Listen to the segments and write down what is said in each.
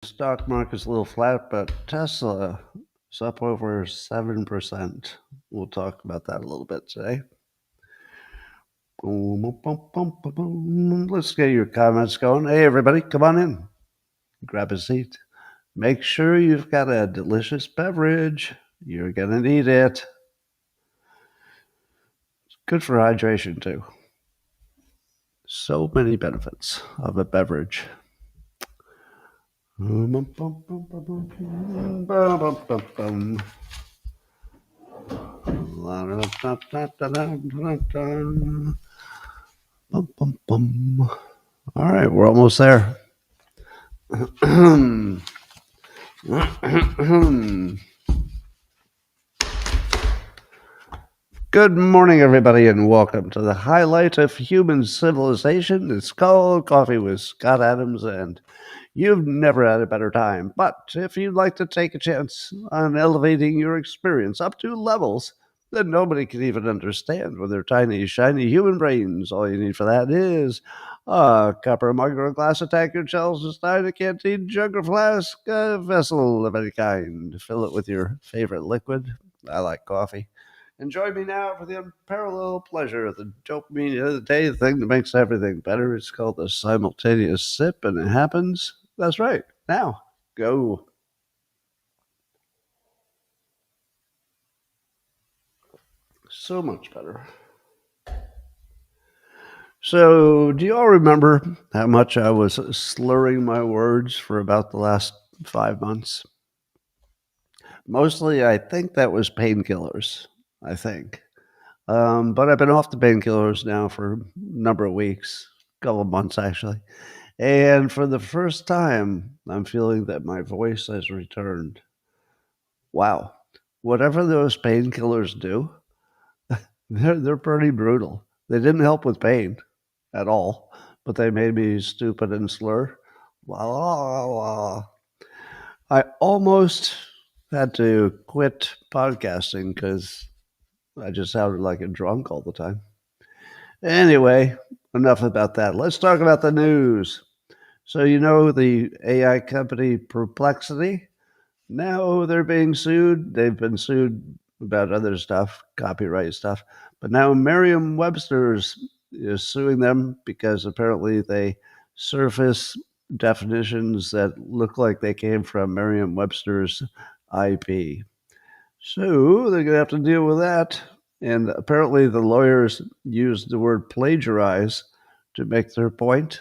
Stock market's a little flat, but Tesla is up over 7%. We'll talk about that a little bit today. Let's get your comments going. Hey, everybody, come on in. Grab a seat. Make sure you've got a delicious beverage. You're going to need it. It's good for hydration, too. So many benefits of a beverage. All right, we're almost there. Good morning, everybody, and welcome to the highlight of human civilization. It's called Coffee with Scott Adams, and you've never had a better time. But if you'd like to take a chance on elevating your experience up to levels that nobody can even understand with their tiny, shiny human brains, all you need for that is a copper mug or a glass of tankard, shells, a stein, a canteen, jug or flask, a vessel of any kind. Fill it with your favorite liquid. I like coffee. And join me now for the unparalleled pleasure of the dopamine of the day, the thing that makes everything better. It's called the simultaneous sip, and it happens. That's right. Now, go. So much better. So, do you all remember how much I was slurring my words for about the last 5 months? Mostly, I think that was painkillers. I think. But I've been off the painkillers now for a number of weeks, a couple of months actually. And for the first time, I'm feeling that my voice has returned. Wow. Whatever those painkillers do, they're pretty brutal. They didn't help with pain at all, but they made me stupid and slur. La, la, la. I almost had to quit podcasting because I just sounded like a drunk all the time. Anyway, enough about that. Let's talk about the news. So, you know, the AI company Perplexity, now they're being sued. They've been sued about other stuff, copyright stuff. But now Merriam Webster's is suing them because apparently they surface definitions that look like they came from Merriam Webster's IP. So they're going to have to deal with that. And apparently the lawyers used the word plagiarize to make their point.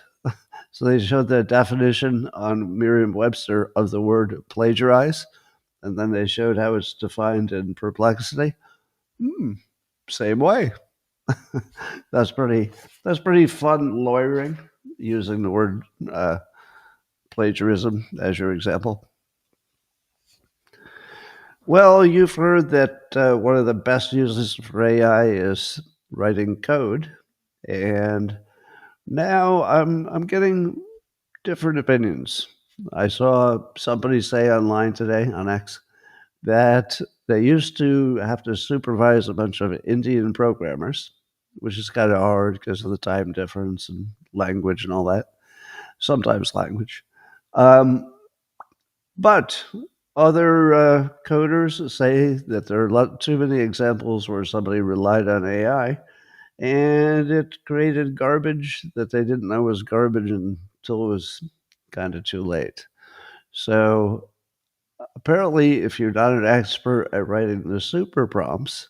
So they showed the definition on Merriam-Webster of the word plagiarize, and then they showed how it's defined in Perplexity. Same way. That's pretty fun lawyering, using the word plagiarism as your example. Well, you've heard that one of the best uses for AI is writing code, and now I'm getting different opinions. I saw somebody say online today on X that they used to have to supervise a bunch of Indian programmers, which is kind of hard because of the time difference and language and all that. Sometimes language. But other coders say that there are too many examples where somebody relied on AI and it created garbage that they didn't know was garbage until it was kind of too late. So apparently, if you're not an expert at writing the super prompts,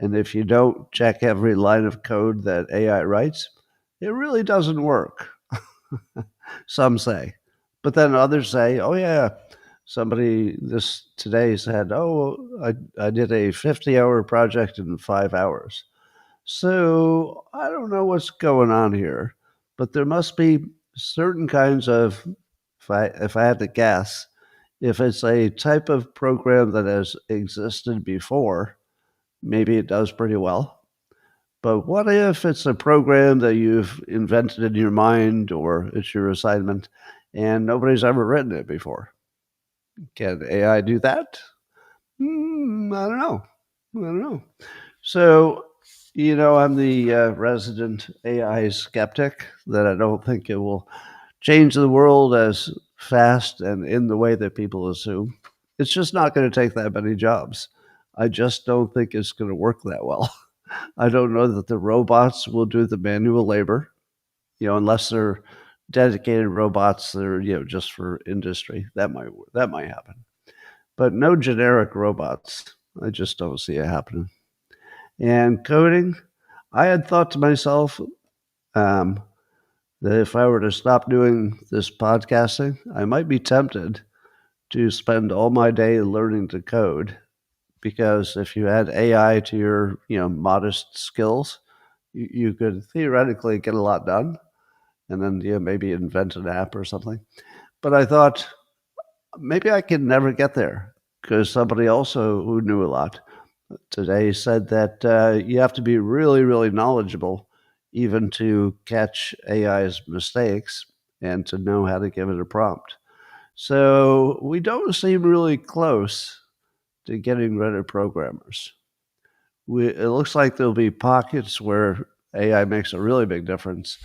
and if you don't check every line of code that AI writes, it really doesn't work. Some say. But then others say, oh, yeah, somebody this today said, oh, I did a 50-hour project in 5 hours. So I don't know what's going on here, but there must be certain kinds of, if I had to guess, if it's a type of program that has existed before, maybe it does pretty well. But what if it's a program that you've invented in your mind or it's your assignment and nobody's ever written it before? Can AI do that? I don't know. I don't know. So, you know, I'm the resident AI skeptic that I don't think it will change the world as fast and in the way that people assume, it's just not going to take that many jobs. I just don't think it's going to work that well. I don't know that the robots will do the manual labor, unless they're dedicated robots that are, just for industry. That might happen, but no generic robots. I just don't see it happening. And coding, I had thought to myself um, that if I were to stop doing this podcasting, I might be tempted to spend all my day learning to code, because if you add AI to your, modest skills, you could theoretically get a lot done, and then maybe invent an app or something. But I thought maybe I could never get there, because somebody also who knew a lot today said that you have to be really, really knowledgeable even to catch AI's mistakes and to know how to give it a prompt. So we don't seem really close to getting rid of programmers. It looks like there'll be pockets where AI makes a really big difference,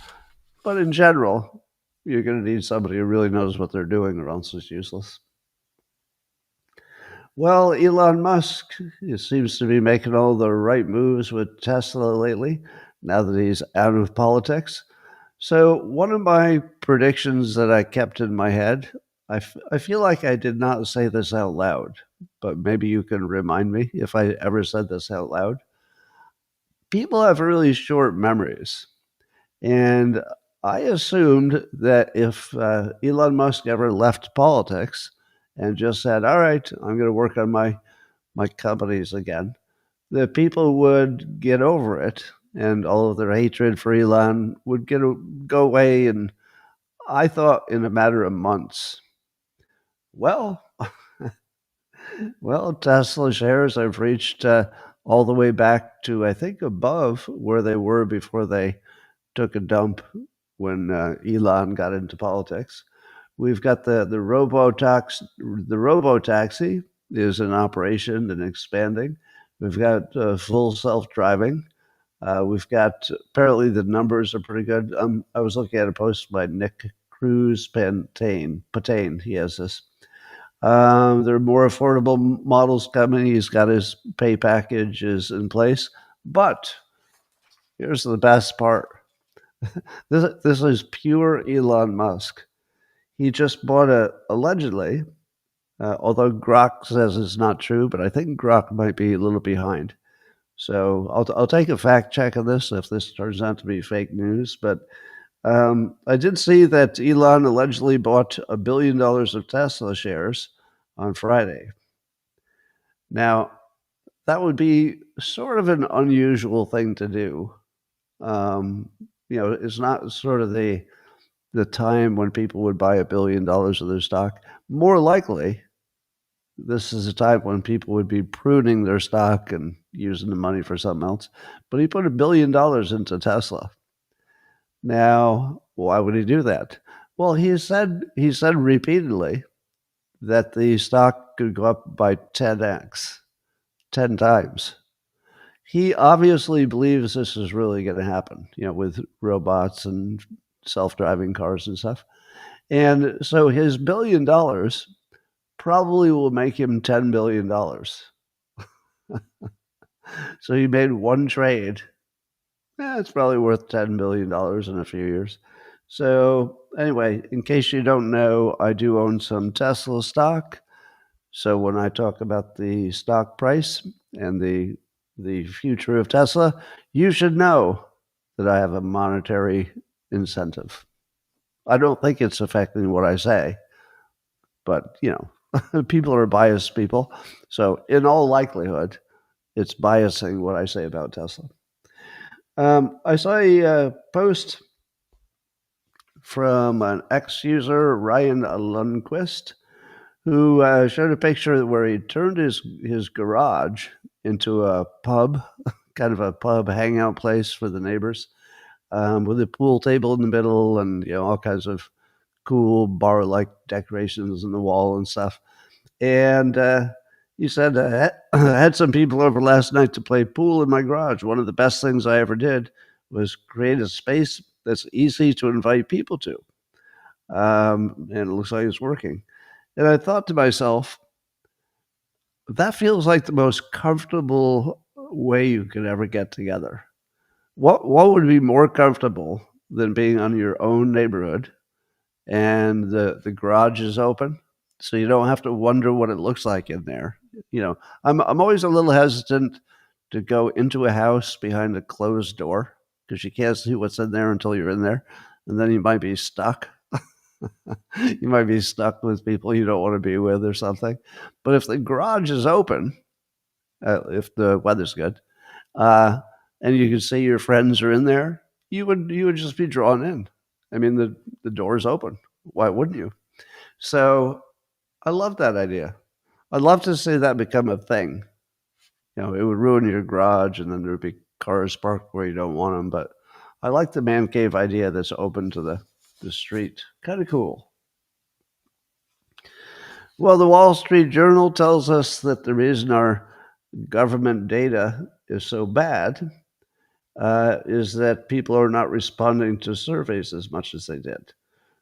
but in general, you're going to need somebody who really knows what they're doing, or else it's useless. Well, Elon Musk, he seems to be making all the right moves with Tesla lately, now that he's out of politics. So, one of my predictions that I kept in my head, I feel like I did not say this out loud, but maybe you can remind me if I ever said this out loud. People have really short memories. And I assumed that if Elon Musk ever left politics and just said, all right, I'm going to work on my companies again, that people would get over it and all of their hatred for Elon would go away. And I thought in a matter of months. Well, Tesla shares have reached all the way back to, I think, above where they were before they took a dump when Elon got into politics. We've got the robotaxi is in operation and expanding. We've got full self-driving. We've got, apparently the numbers are pretty good. I was looking at a post by Nick Cruz Patain. He has this. There are more affordable models coming. He's got his pay packages in place. But here's the best part. This is pure Elon Musk. He just bought allegedly, although Grok says it's not true, but I think Grok might be a little behind. So I'll take a fact check of this if this turns out to be fake news. But I did see that Elon allegedly bought $1 billion of Tesla shares on Friday. Now, that would be sort of an unusual thing to do. It's not sort of the time when people would buy $1 billion of their stock. More likely, this is a time when people would be pruning their stock and using the money for something else. But he put $1 billion into Tesla. Now, why would he do that? Well, he said repeatedly that the stock could go up by 10x, 10 times. He obviously believes this is really going to happen, with robots and self-driving cars and stuff. And so his $1 billion probably will make him $10 billion. So he made one trade. It's probably worth $10 billion in a few years. So anyway, in case you don't know, I do own some Tesla stock. So when I talk about the stock price and the future of Tesla, you should know that I have a monetary incentive. I don't think it's affecting what I say, but people are biased people. So in all likelihood, it's biasing what I say about Tesla. I saw a post from an ex-user, Ryan Lundquist, who showed a picture where he turned his garage into a pub, kind of a pub hangout place for the neighbors, with a pool table in the middle and all kinds of cool bar-like decorations in the wall and stuff. And he said, I had some people over last night to play pool in my garage. One of the best things I ever did was create a space that's easy to invite people to. and it looks like it's working. And I thought to myself, that feels like the most comfortable way you could ever get together. What would be more comfortable than being on your own neighborhood and the garage is open, so you don't have to wonder what it looks like in there. You know, I'm always a little hesitant to go into a house behind a closed door because you can't see what's in there until you're in there, and then you might be stuck. You might be stuck with people you don't want to be with or something. But if the garage is open, if the weather's good, uh, and you can see your friends are in there, you would just be drawn in. I mean, the door's open. Why wouldn't you? So I love that idea. I'd love to see that become a thing. You know, it would ruin your garage, and then there would be cars parked where you don't want them. But I like the man cave idea that's open to the street. Kind of cool. Well, the Wall Street Journal tells us that the reason our government data is so bad is that people are not responding to surveys as much as they did.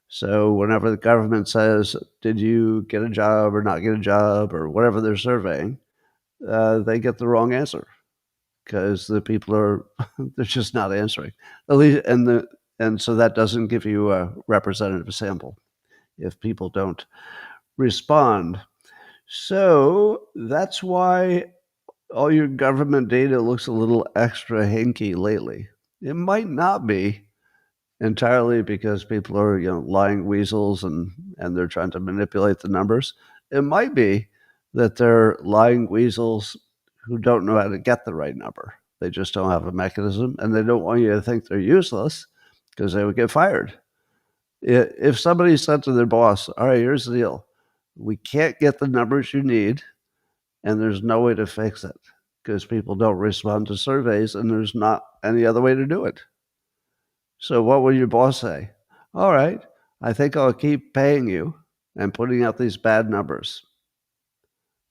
So whenever the government says, "Did you get a job or not get a job?" or whatever they're surveying, they get the wrong answer because the people are they're just not answering. At least, and so that doesn't give you a representative sample if people don't respond. So that's why all your government data looks a little extra hinky lately. It might not be entirely because people are, lying weasels and they're trying to manipulate the numbers. It might be that they're lying weasels who don't know how to get the right number. They just don't have a mechanism, and they don't want you to think they're useless because they would get fired. If somebody said to their boss, "All right, here's the deal. We can't get the numbers you need, and there's no way to fix it because people don't respond to surveys, and there's not any other way to do it." So what would your boss say? "All right, I think I'll keep paying you and putting out these bad numbers."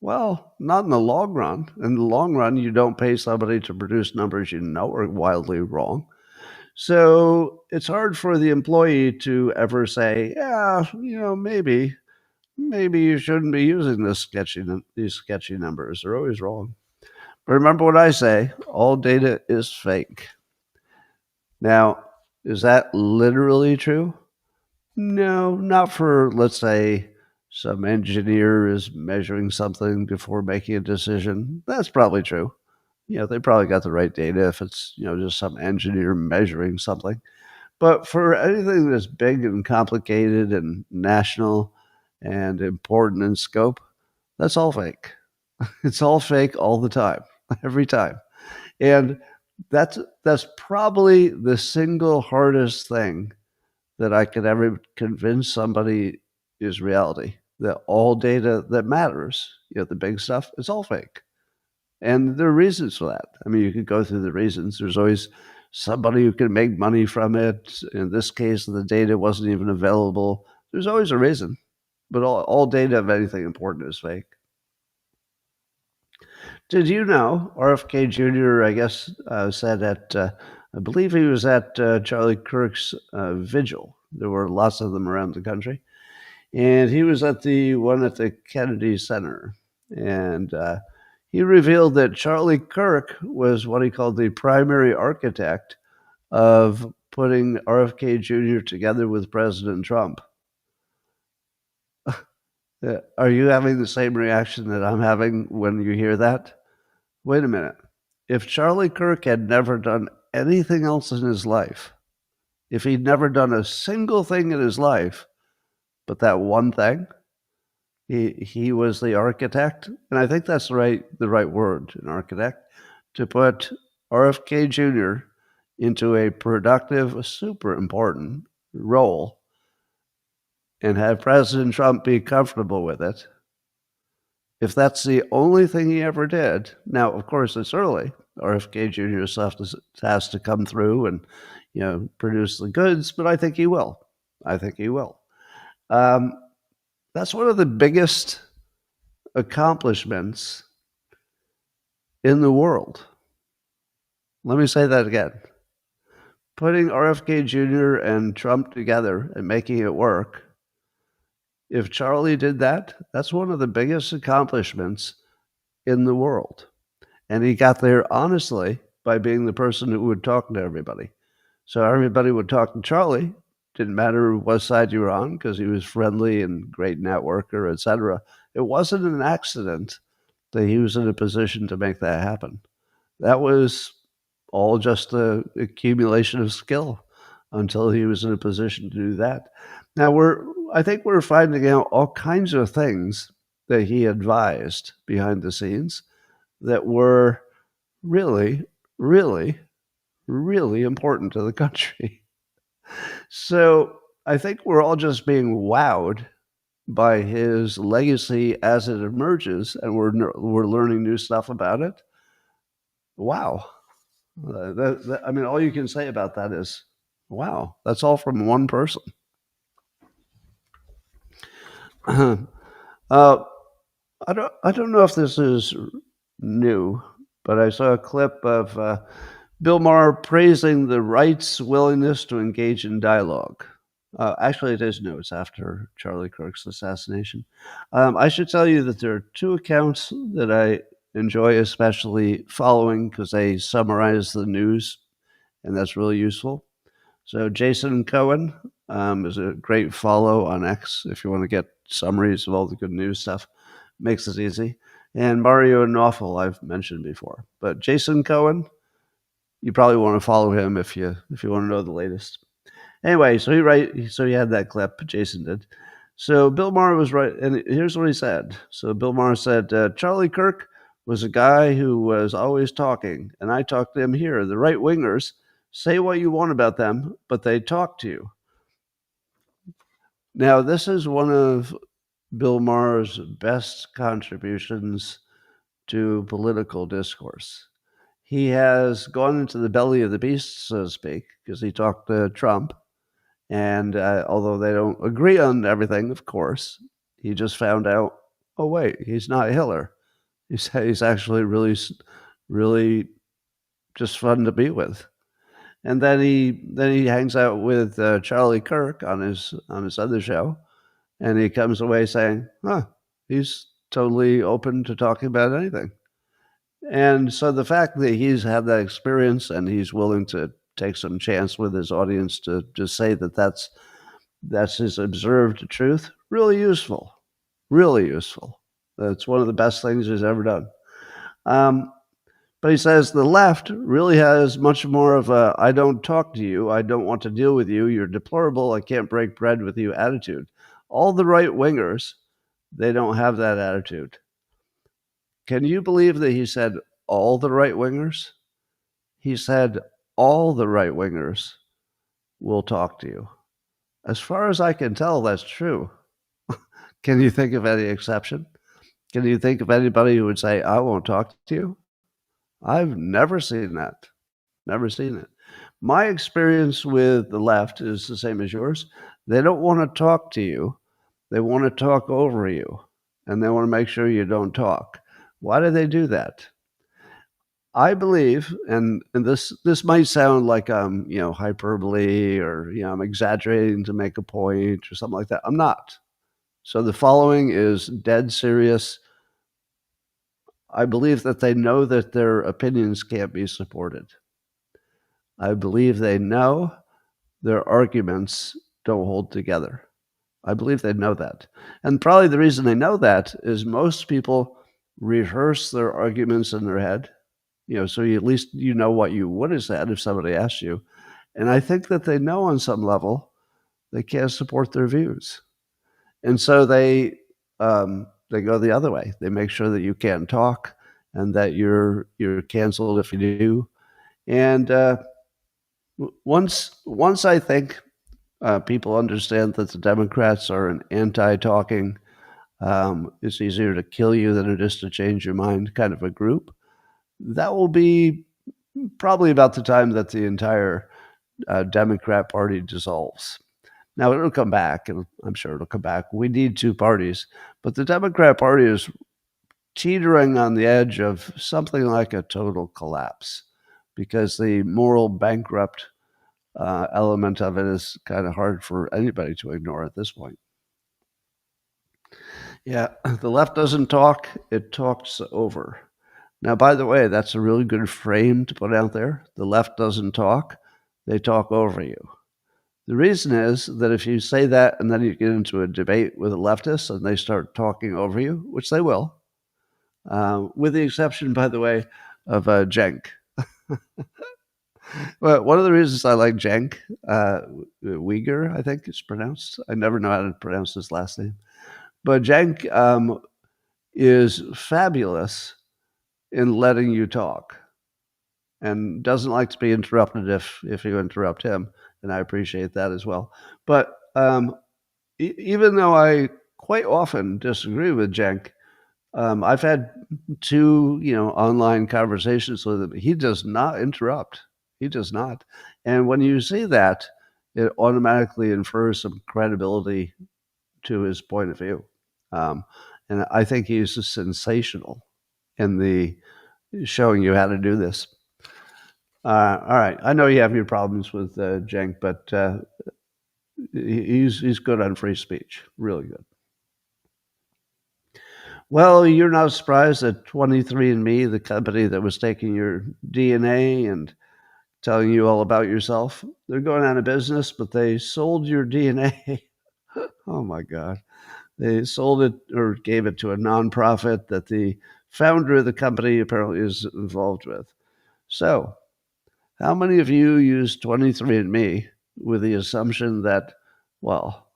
Well, not in the long run. In the long run, you don't pay somebody to produce numbers you know are wildly wrong. So it's hard for the employee to ever say, "Yeah, maybe you shouldn't be using these sketchy numbers. They're always wrong." But remember what I say, all data is fake. Now, is that literally true? No, not for, let's say, some engineer is measuring something before making a decision. That's probably true. They probably got the right data if it's, just some engineer measuring something. But for anything that's big and complicated and national and important in scope, that's all fake. It's all fake all the time, every time. And that's probably the single hardest thing that I could ever convince somebody is reality. That all data that matters, the big stuff, it's all fake. And there are reasons for that. I mean, you could go through the reasons. There's always somebody who can make money from it. In this case, the data wasn't even available. There's always a reason. But all data of anything important is fake. Did you know RFK Jr., I guess, said I believe he was at Charlie Kirk's vigil. There were lots of them around the country. And he was at the one at the Kennedy Center. And he revealed that Charlie Kirk was what he called the primary architect of putting RFK Jr. together with President Trump. Are you having the same reaction that I'm having when you hear that? Wait a minute. If Charlie Kirk had never done anything else in his life, if he'd never done a single thing in his life but that one thing, he was the architect, and I think that's the right word, an architect, to put RFK Jr. into a productive, super important role and have President Trump be comfortable with it. If that's the only thing he ever did, now of course it's early. RFK Jr. stuff has to come through and produce the goods, but I think he will. I think he will. That's one of the biggest accomplishments in the world. Let me say that again. Putting RFK Jr. and Trump together and making it work If Charlie did that, that's one of the biggest accomplishments in the world. And he got there honestly by being the person who would talk to everybody. So everybody would talk to Charlie. Didn't matter what side you were on because he was friendly and great networker, etc. It wasn't an accident that he was in a position to make that happen. That was all just a accumulation of skill until he was in a position to do that. Now I think we're finding out all kinds of things that he advised behind the scenes that were really, really, really important to the country. So I think we're all just being wowed by his legacy as it emerges, and we're learning new stuff about it. Wow. I mean, all you can say about that is, wow, that's all from one person. uh, I don't know if this is new, but I saw a clip of Bill Maher praising the right's willingness to engage in dialogue. Actually, it is new. It's after Charlie Kirk's assassination. I should tell you that there are two accounts that I enjoy especially following because they summarize the news, and that's really useful. So Jason Cohen is a great follow on X if you want to get summaries of all the good news stuff. Makes it easy. And Mario Nawfal I've mentioned before. But Jason Cohen, you probably want to follow him if you want to know the latest. Anyway, so he had that clip. Jason did. So Bill Maher was right, and here's what he said. So Bill Maher said, Charlie Kirk was a guy who was always talking, and I talked to him here. The right wingers say what you want about them, but they talk to you. Now, this is one of Bill Maher's best contributions to political discourse. He has gone into the belly of the beast, so to speak, because he talked to Trump. And although they don't agree on everything, of course, he just found out, oh, wait, he's not Hitler. He's actually really, really just fun to be with. And then he hangs out with Charlie Kirk on his other show, and he comes away saying, "Huh, he's totally open to talking about anything." And so the fact that he's had that experience and he's willing to take some chance with his audience to just say that that's his observed truth, really useful, really useful. It's one of the best things he's ever done. But he says the left really has much more of a I don't talk to you, I don't want to deal with you, you're deplorable, I can't break bread with you attitude. All the right wingers, they don't have that attitude. Can you believe that he said all the right wingers? He said all the right wingers will talk to you. As far as I can tell, that's true. Can you think of any exception? Can you think of anybody who would say, I won't talk to you? I've never seen that. Never seen it. My experience with the left is the same as yours. They don't want to talk to you. They want to talk over you, and they want to make sure you don't talk. Why do they do that? I believe, and this might sound like I'm hyperbole or I'm exaggerating to make a point or something like that. I'm not. So the following is dead serious. I believe that they know that their opinions can't be supported. I believe they know their arguments don't hold together. I believe they know that. And probably the reason they know that is most people rehearse their arguments in their head. So at least you know what you would have said if somebody asked you. And I think that they know on some level they can't support their views. And so they go the other way. They make sure that you can't talk and that you're canceled if you do. And once I think people understand that the Democrats are an anti-talking, it's easier to kill you than it is to change your mind kind of a group, that will be probably about the time that the entire Democrat Party dissolves. Now, it'll come back, and I'm sure it'll come back. We need two parties, but the Democrat Party is teetering on the edge of something like a total collapse because the moral bankrupt element of it is kind of hard for anybody to ignore at this point. Yeah, the left doesn't talk, it talks over. Now, by the way, that's a really good frame to put out there. The left doesn't talk, they talk over you. The reason is that if you say that and then you get into a debate with a leftist and they start talking over you, which they will, with the exception, by the way, of Cenk. Well, one of the reasons I like Cenk, Uyghur, I think it's pronounced. I never know how to pronounce his last name. But Cenk is fabulous in letting you talk and doesn't like to be interrupted if you interrupt him. And I appreciate that as well. But even though I quite often disagree with Cenk, I've had two, online conversations with him. He does not interrupt. He does not. And when you see that, it automatically infers some credibility to his point of view. And I think he's sensational in the showing you how to do this. All right. I know you have your problems with Cenk, but he's good on free speech. Really good. Well, you're not surprised that 23andMe, the company that was taking your DNA and telling you all about yourself, they're going out of business, but they sold your DNA. Oh my God. They sold it or gave it to a nonprofit that the founder of the company apparently is involved with. So, how many of you use 23andMe with the assumption that, well,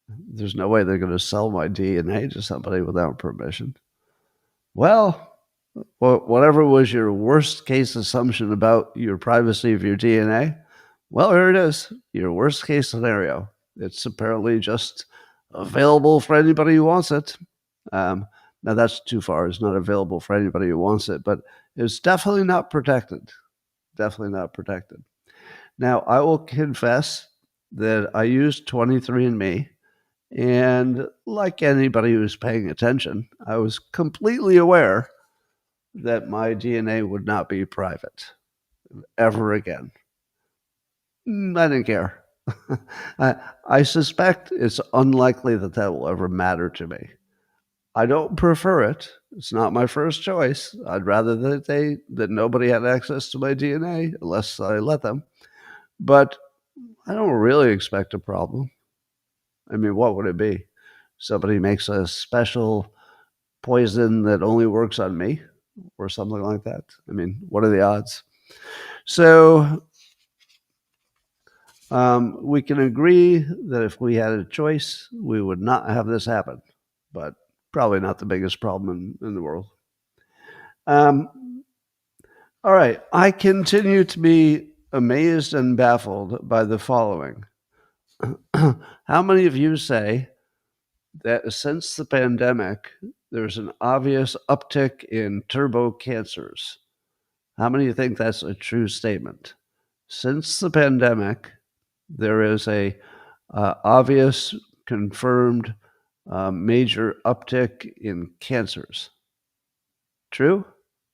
there's no way they're going to sell my DNA to somebody without permission? Well, whatever was your worst case assumption about your privacy of your DNA, well, here it is, your worst case scenario. It's apparently just available for anybody who wants it. Now, that's too far. It's not available for anybody who wants it, but it's definitely not protected. Definitely not protected. Now, I will confess that I used 23andMe, and like anybody who's paying attention, I was completely aware that my DNA would not be private ever again. I didn't care. I suspect it's unlikely that that will ever matter to me. I don't prefer it. It's not my first choice. I'd rather that nobody had access to my DNA unless I let them. But I don't really expect a problem. I mean, what would it be? Somebody makes a special poison that only works on me or something like that. I mean, what are the odds? So we can agree that if we had a choice, we would not have this happen, but probably not the biggest problem in the world. All right. I continue to be amazed and baffled by the following. How many of you say that since the pandemic, there's an obvious uptick in turbo cancers? How many of you think that's a true statement? Since the pandemic, there is a obvious, confirmed, major uptick in cancers. True?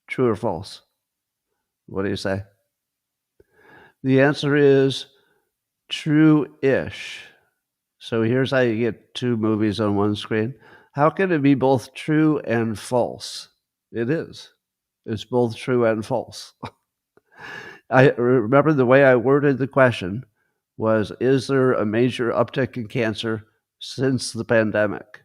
True or false? What do you say? The answer is true-ish. So here's how you get two movies on one screen. How can it be both true and false? It is. It's both true and false. I remember the way I worded the question was, is there a major uptick in cancer since the pandemic?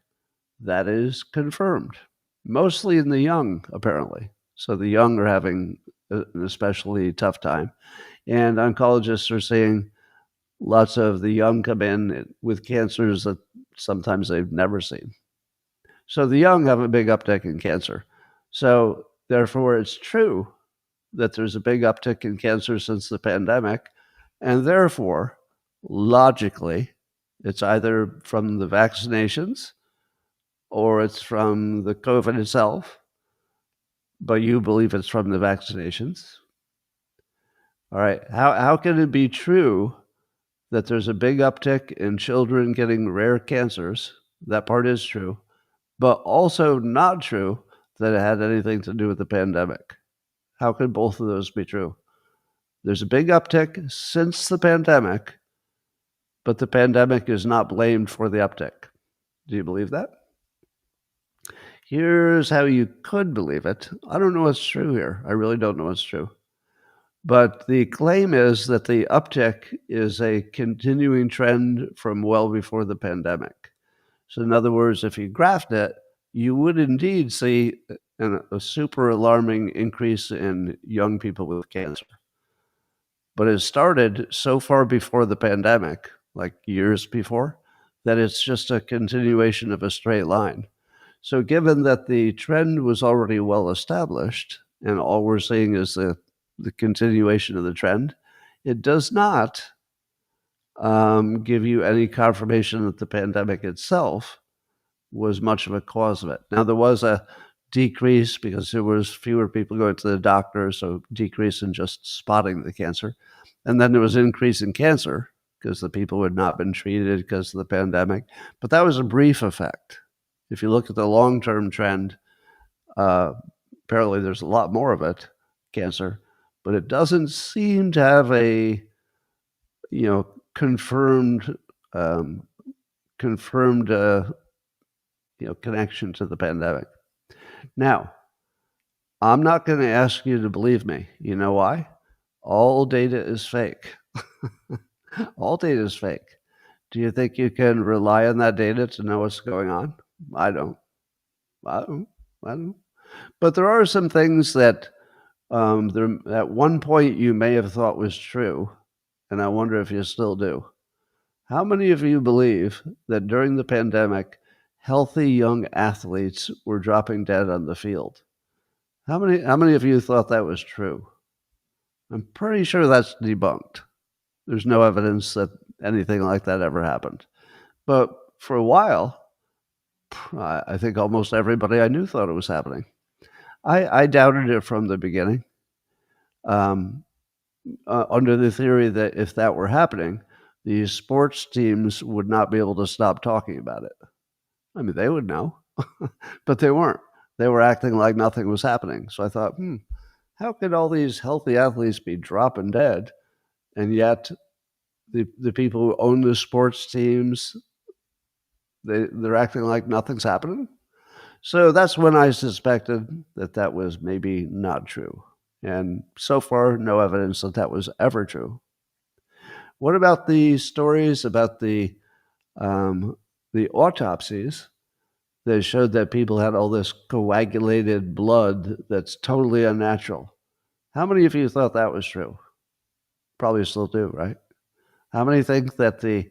That is confirmed, mostly in the young, apparently. So the young are having an especially tough time. And oncologists are saying lots of the young come in with cancers that sometimes they've never seen. So the young have a big uptick in cancer. So therefore, it's true that there's a big uptick in cancer since the pandemic. And therefore, logically, it's either from the vaccinations or it's from the COVID itself, but you believe it's from the vaccinations. All right. How can it be true that there's a big uptick in children getting rare cancers? That part is true, but also not true that it had anything to do with the pandemic. How could both of those be true? There's a big uptick since the pandemic, but the pandemic is not blamed for the uptick. Do you believe that? Here's how you could believe it. I don't know what's true here. I really don't know what's true. But the claim is that the uptick is a continuing trend from well before the pandemic. So, in other words, if you graphed it, you would indeed see a super alarming increase in young people with cancer. But it started so far before the pandemic, like years before, that it's just a continuation of a straight line. So, given that the trend was already well established, and all we're seeing is the continuation of the trend, it does not give you any confirmation that the pandemic itself was much of a cause of it. Now, there was a decrease because there was fewer people going to the doctor, so decrease in just spotting the cancer. And then there was increase in cancer because the people had not been treated because of the pandemic. But that was a brief effect. If you look at the long-term trend, apparently there's a lot more of it, cancer, but it doesn't seem to have a, confirmed, connection to the pandemic. Now, I'm not going to ask you to believe me. You know why? All data is fake. All data is fake. Do you think you can rely on that data to know what's going on? I don't. I don't. But there are some things that at one point you may have thought was true, and I wonder if you still do. How many of you believe that during the pandemic, healthy young athletes were dropping dead on the field? How many of you thought that was true? I'm pretty sure that's debunked. There's no evidence that anything like that ever happened. But for a while, I think almost everybody I knew thought it was happening. I doubted it from the beginning, under the theory that if that were happening, these sports teams would not be able to stop talking about it. I mean, they would know, but they weren't. They were acting like nothing was happening. So I thought, how could all these healthy athletes be dropping dead, and yet the people who own the sports teams, they're acting like nothing's happening? So that's when I suspected that was maybe not true. And so far, no evidence that was ever true. What about the stories about the autopsies that showed that people had all this coagulated blood that's totally unnatural? How many of you thought that was true? Probably still do, right? How many think that the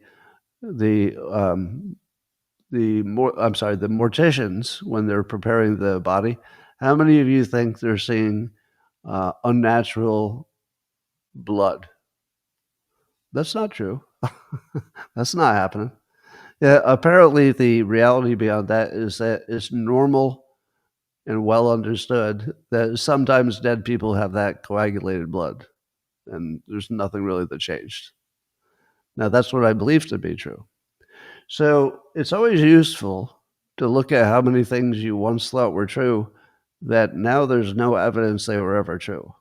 morticians, when they're preparing the body, how many of you think they're seeing unnatural blood? That's not true. That's not happening. Yeah, apparently the reality beyond that is that it's normal and well understood that sometimes dead people have that coagulated blood, and there's nothing really that changed. Now, that's what I believe to be true. So it's always useful to look at how many things you once thought were true that now there's no evidence they were ever true.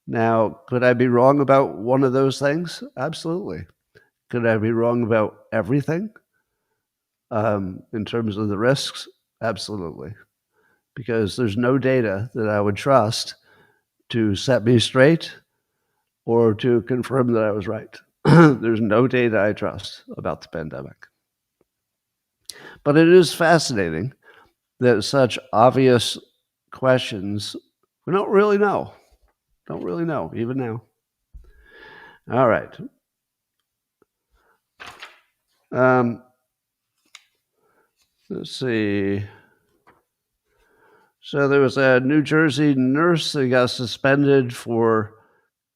Now, could I be wrong about one of those things? Absolutely. Could I be wrong about everything in terms of the risks? Absolutely. Because there's no data that I would trust to set me straight or to confirm that I was right. There's no data I trust about the pandemic. But it is fascinating that such obvious questions, we don't really know. Don't really know, even now. All right. Let's see. So there was a New Jersey nurse that got suspended for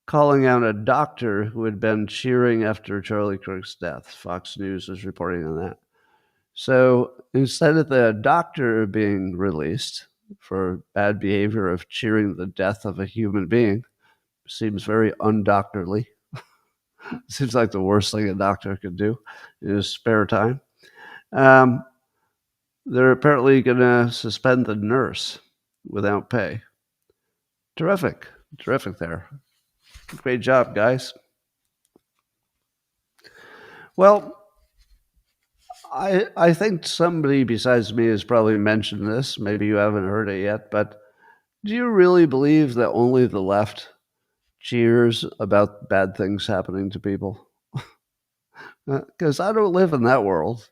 calling out a doctor who had been cheering after Charlie Kirk's death. Fox News is reporting on that. So instead of the doctor being released for bad behavior of cheering the death of a human being, seems very undoctorly. Seems like the worst thing a doctor could do in his spare time. They're apparently going to suspend the nurse without pay. Terrific there. Great job, guys. Well, I think somebody besides me has probably mentioned this. Maybe you haven't heard it yet, but do you really believe that only the left cheers about bad things happening to people? Because I don't live in that world.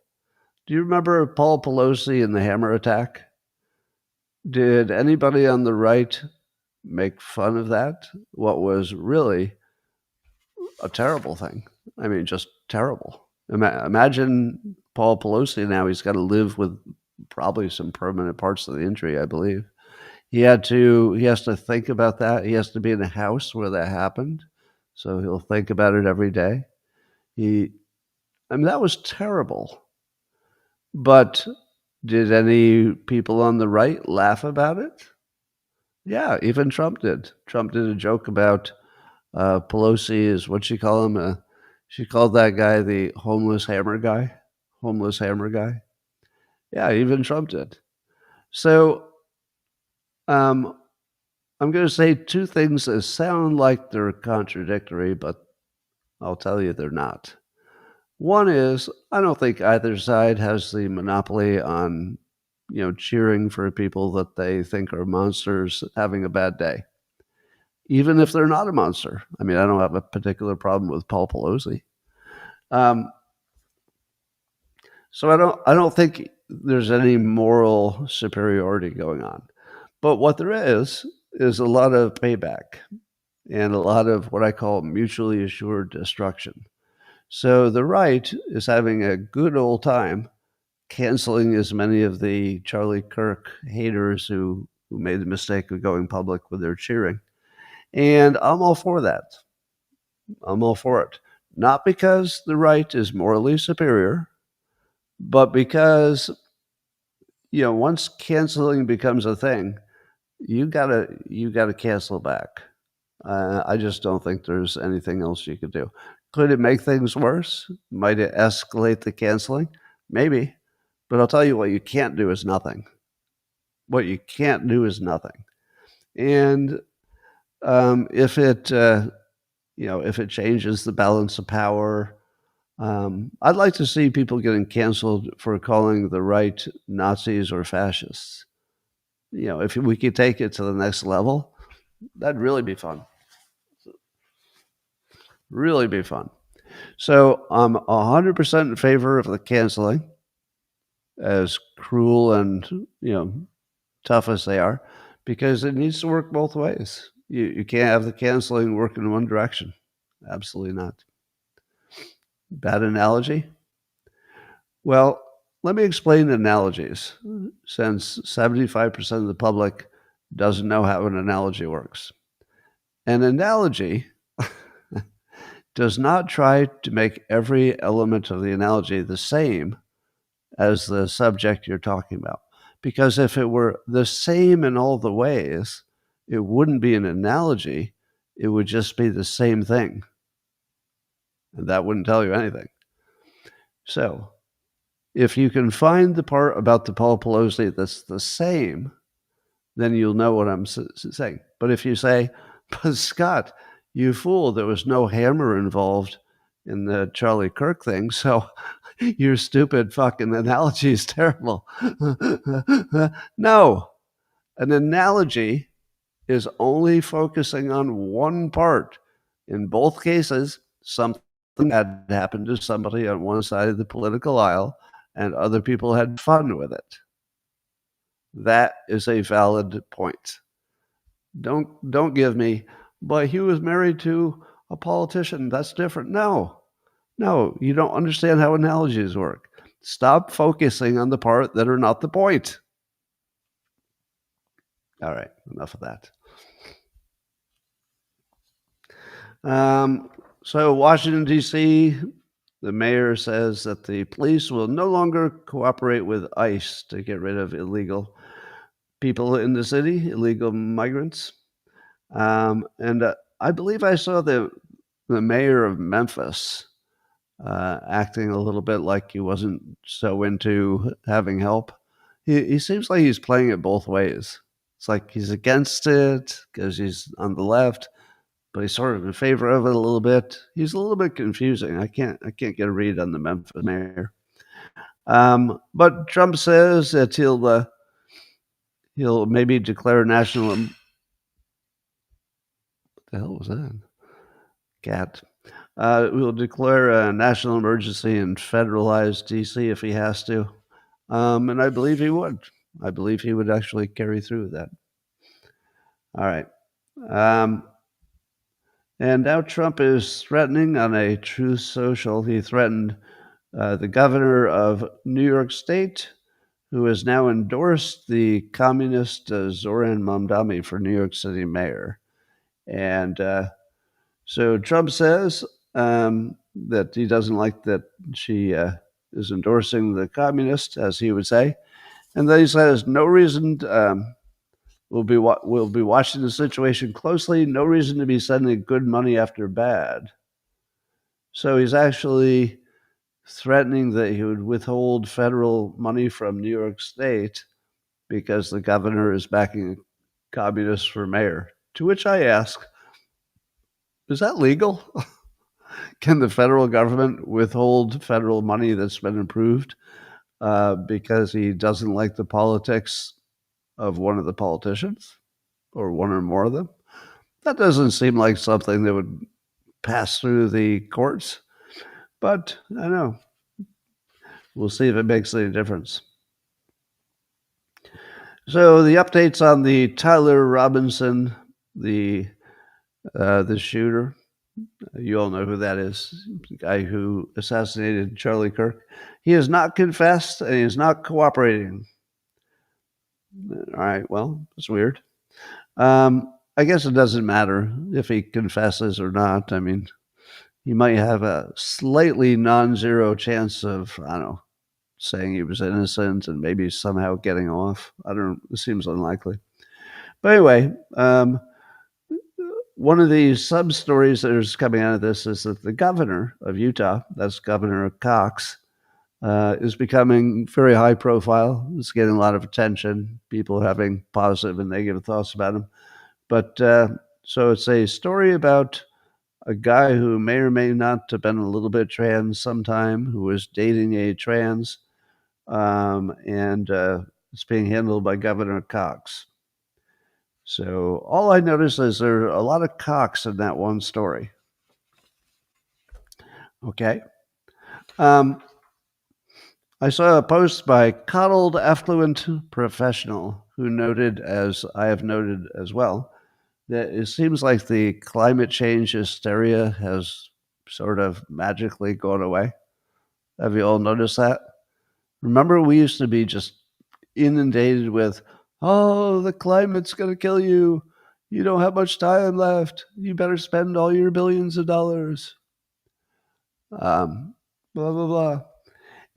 Do you remember Paul Pelosi and the hammer attack? Did anybody on the right make fun of that? What was really a terrible thing. I mean, just terrible. Imagine Paul Pelosi now. He's got to live with probably some permanent parts of the injury, I believe. He has to think about that. He has to be in a house where that happened. So he'll think about it every day. He I mean, that was terrible. But did any people on the right laugh about it? Yeah, even Trump did. Trump did a joke about Pelosi is what she call him. She called that guy the homeless hammer guy. Homeless hammer guy. Yeah, even Trump did. So um, I'm going to say two things that sound like they're contradictory, but I'll tell you they're not. One is I don't think either side has the monopoly on cheering for people that they think are monsters having a bad day, even if they're not a monster. I mean, I don't have a particular problem with Paul Pelosi. Um, so I don't think there's any moral superiority going on. But what there is a lot of payback and a lot of what I call mutually assured destruction. So the right is having a good old time canceling as many of the Charlie Kirk haters who made the mistake of going public with their cheering. And I'm all for that. I'm all for it. Not because the right is morally superior, but because once canceling becomes a thing, you gotta cancel back. I just don't think there's anything else you could do. Could it make things worse? Might it escalate the canceling? Maybe. But I'll tell you what you can't do is nothing. What you can't do is nothing. And if it if it changes the balance of power, I'd like to see people getting canceled for calling the right Nazis or fascists. If we could take it to the next level, that'd really be fun. Really be fun. So I'm 100% in favor of the canceling, as cruel and tough as they are, because it needs to work both ways. You can't have the canceling work in one direction. Absolutely not. Bad analogy? Well, let me explain analogies, since 75% of the public doesn't know how an analogy works. An analogy does not try to make every element of the analogy the same as the subject you're talking about. Because if it were the same in all the ways, it wouldn't be an analogy. It would just be the same thing. And that wouldn't tell you anything. So, if you can find the part about the Paul Pelosi that's the same, then you'll know what I'm saying. But if you say, but Scott, you fool, there was no hammer involved in the Charlie Kirk thing, so your stupid fucking analogy is terrible. No, an analogy is only focusing on one part. In both cases, something had happened to somebody on one side of the political aisle, and other people had fun with it. That is a valid point. Don't give me, but he was married to a politician. That's different. No, you don't understand how analogies work. Stop focusing on the part that are not the point. All right, enough of that. So Washington, D.C., the mayor says that the police will no longer cooperate with ICE to get rid of illegal people in the city, illegal migrants. And I believe I saw the mayor of Memphis acting a little bit like he wasn't so into having help. He seems like he's playing it both ways. It's like he's against it because he's on the left, but he's sort of in favor of it a little bit. He's a little bit confusing. I can't get a read on the Memphis mayor. But Trump says that he'll maybe declare national. What the hell was that? Cat. We'll declare a national emergency and federalize DC if he has to. And I believe he would. I believe he would actually carry through with that. All right. Um, and now Trump is threatening on a Truth Social. He threatened the governor of New York State, who has now endorsed the communist Zoran Mamdani for New York City mayor. And so Trump says that he doesn't like that she is endorsing the communist, as he would say. And then he says, no reason, we'll be watching the situation closely, no reason to be sending good money after bad. So he's actually threatening that he would withhold federal money from New York State because the governor is backing communists for mayor. To which I ask, is that legal? Can the federal government withhold federal money that's been approved because he doesn't like the politics of one of the politicians or one or more of them? That doesn't seem like something that would pass through the courts, but I don't know. We'll see if it makes any difference. So the updates on the Tyler Robinson, the shooter. You all know who that is, the guy who assassinated Charlie Kirk. He has not confessed and he is not cooperating. All right, well, that's weird. I guess it doesn't matter if he confesses or not. I mean, he might have a slightly non-zero chance of, I don't know, saying he was innocent and maybe somehow getting off. I don't know. It seems unlikely. But anyway, one of the sub stories that is coming out of this is that the governor of Utah, that's Governor Cox, is becoming very high profile. It's getting a lot of attention, people having positive and negative thoughts about him. But so it's a story about a guy who may or may not have been a little bit trans sometime, who was dating a trans, and it's being handled by Governor Cox. So all I noticed is there are a lot of Cox in that one story. Okay. I saw a post by Coddled Affluent Professional who noted, as I have noted as well, that it seems like the climate change hysteria has sort of magically gone away. Have you all noticed that? Remember, we used to be just inundated with, oh, the climate's going to kill you. You don't have much time left. You better spend all your billions of dollars. Blah, blah, blah.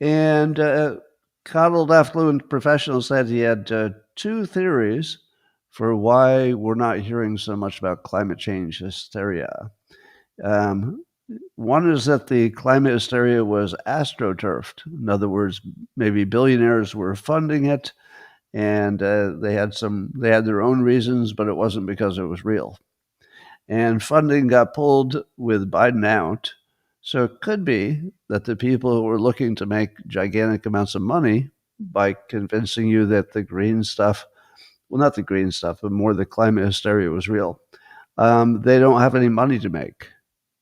And Coddled Affluent Professional said he had two theories for why we're not hearing so much about climate change hysteria. One is that the climate hysteria was astroturfed. In other words, maybe billionaires were funding it, and they had their own reasons, but it wasn't because it was real. And funding got pulled with Biden out. So it could be that the people who were looking to make gigantic amounts of money by convincing you that the green stuff, well, not the green stuff, but more the climate hysteria was real, they don't have any money to make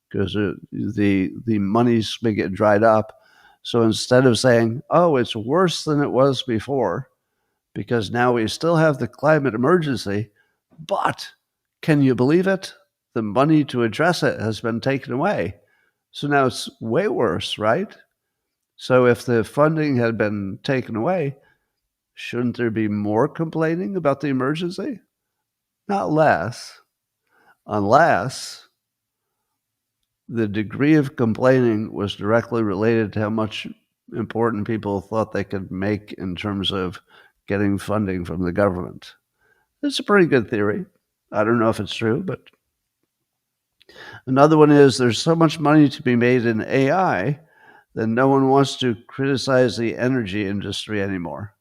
because the money spigot dried up. So instead of saying, oh, it's worse than it was before, because now we still have the climate emergency, but can you believe it? The money to address it has been taken away. So now it's way worse, right? So if the funding had been taken away, shouldn't there be more complaining about the emergency? Not less, unless the degree of complaining was directly related to how much important people thought they could make in terms of getting funding from the government. It's a pretty good theory. I don't know if it's true, but another one is there's so much money to be made in AI that no one wants to criticize the energy industry anymore.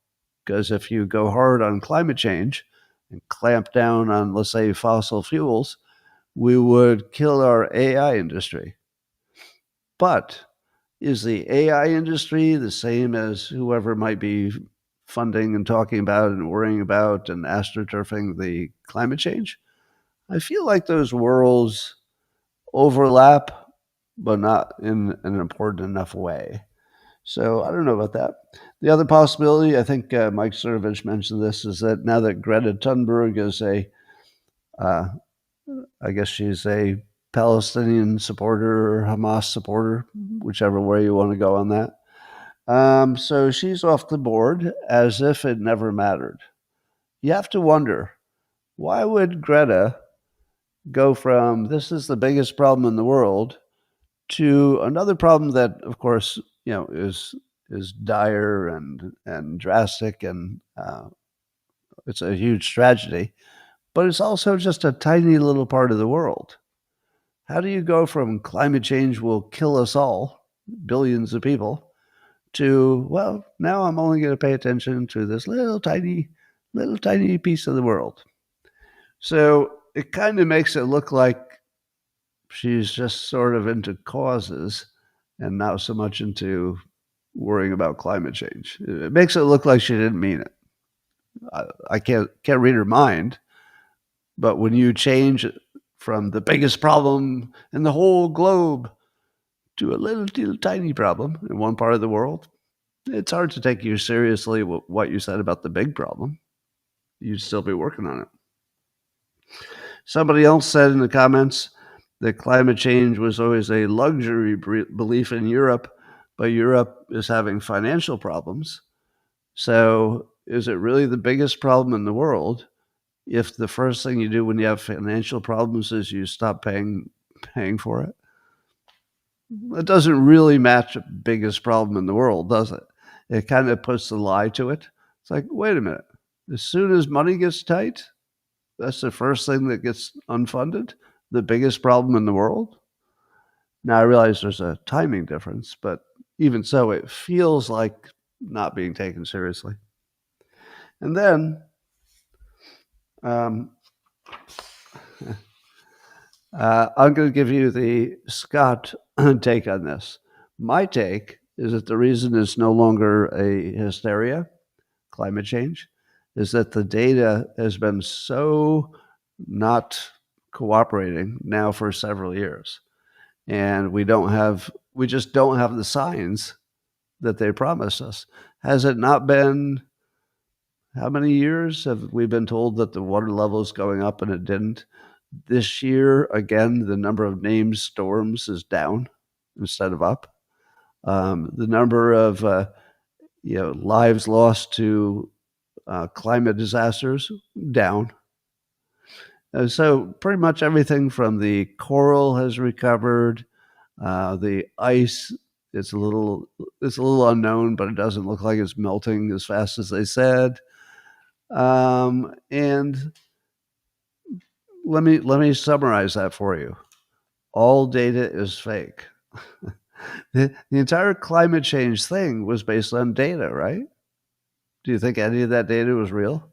Because if you go hard on climate change and clamp down on, let's say, fossil fuels, we would kill our AI industry. But Is the AI industry the same as whoever might be funding and talking about and worrying about and astroturfing the climate change? I feel like those worlds overlap, but not in an important enough way. So I don't know about that. The other possibility, I think Mike Cernovich mentioned this, is that now that Greta Thunberg is uh, I guess she's a Palestinian supporter or Hamas supporter, whichever way you want to go on that. So she's off the board as if it never mattered. You have to wonder, why would Greta go from this is the biggest problem in the world to another problem that, of course, is dire and drastic, and it's a huge tragedy, but it's also just a tiny little part of the world. How do you go from climate change will kill us all, billions of people, to, well, now I'm only going to pay attention to this little tiny piece of the world? So it kind of makes it look like she's just sort of into causes and not so much into worrying about climate change. It makes it look like she didn't mean it. I can't read her mind, but when you change from the biggest problem in the whole globe to a little tiny problem in one part of the world, it's hard to take you seriously what you said about the big problem. You'd still be working on it. Somebody else said in the comments that climate change was always a luxury belief in Europe, but Europe is having financial problems. So is it really the biggest problem in the world if the first thing you do when you have financial problems is you stop paying for it? It doesn't really match the biggest problem in the world, does it? It kind of puts the lie to it. It's like, wait a minute. As soon as money gets tight, that's the first thing that gets unfunded, the biggest problem in the world. Now, I realize there's a timing difference, but even so, it feels like not being taken seriously. And then I'm going to give you the Scott take on this. My take is that the reason it's no longer a hysteria, climate change, is that the data has been so not cooperating now for several years. And we just don't have the signs that they promised us. Has it not been, how many years have we been told that the water level is going up and it didn't? This year, again, the number of named storms is down instead of up. The number of lives lost to climate disasters, down. So pretty much everything from the coral has recovered. The ice, it's a little unknown, but it doesn't look like it's melting as fast as they said. And let me summarize that for you. All data is fake. The entire climate change thing was based on data, right? Do you think any of that data was real?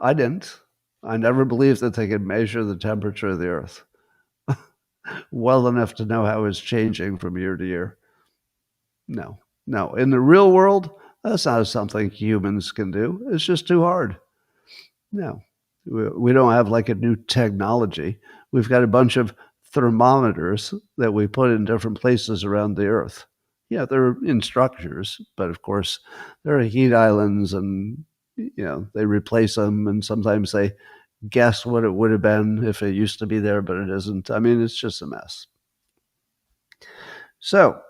I didn't. I never believed that they could measure the temperature of the Earth well enough to know how it's changing from year to year. No. In the real world, that's not something humans can do. It's just too hard. No. We don't have like a new technology. We've got a bunch of thermometers that we put in different places around the Earth. Yeah, they're in structures, but of course, there are heat islands, and they replace them, and sometimes they guess what it would have been if it used to be there, but it isn't. I mean, it's just a mess. So,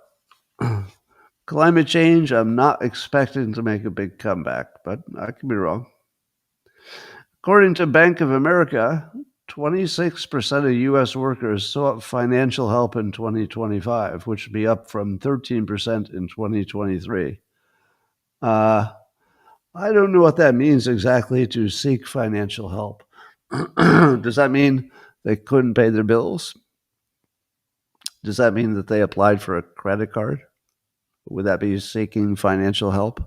climate change, I'm not expecting to make a big comeback, but I could be wrong. According to Bank of America, 26% of U.S. workers sought financial help in 2025, which would be up from 13% in 2023. I don't know what that means exactly, to seek financial help. Does that mean they couldn't pay their bills? Does that mean that they applied for a credit card? Would that be seeking financial help?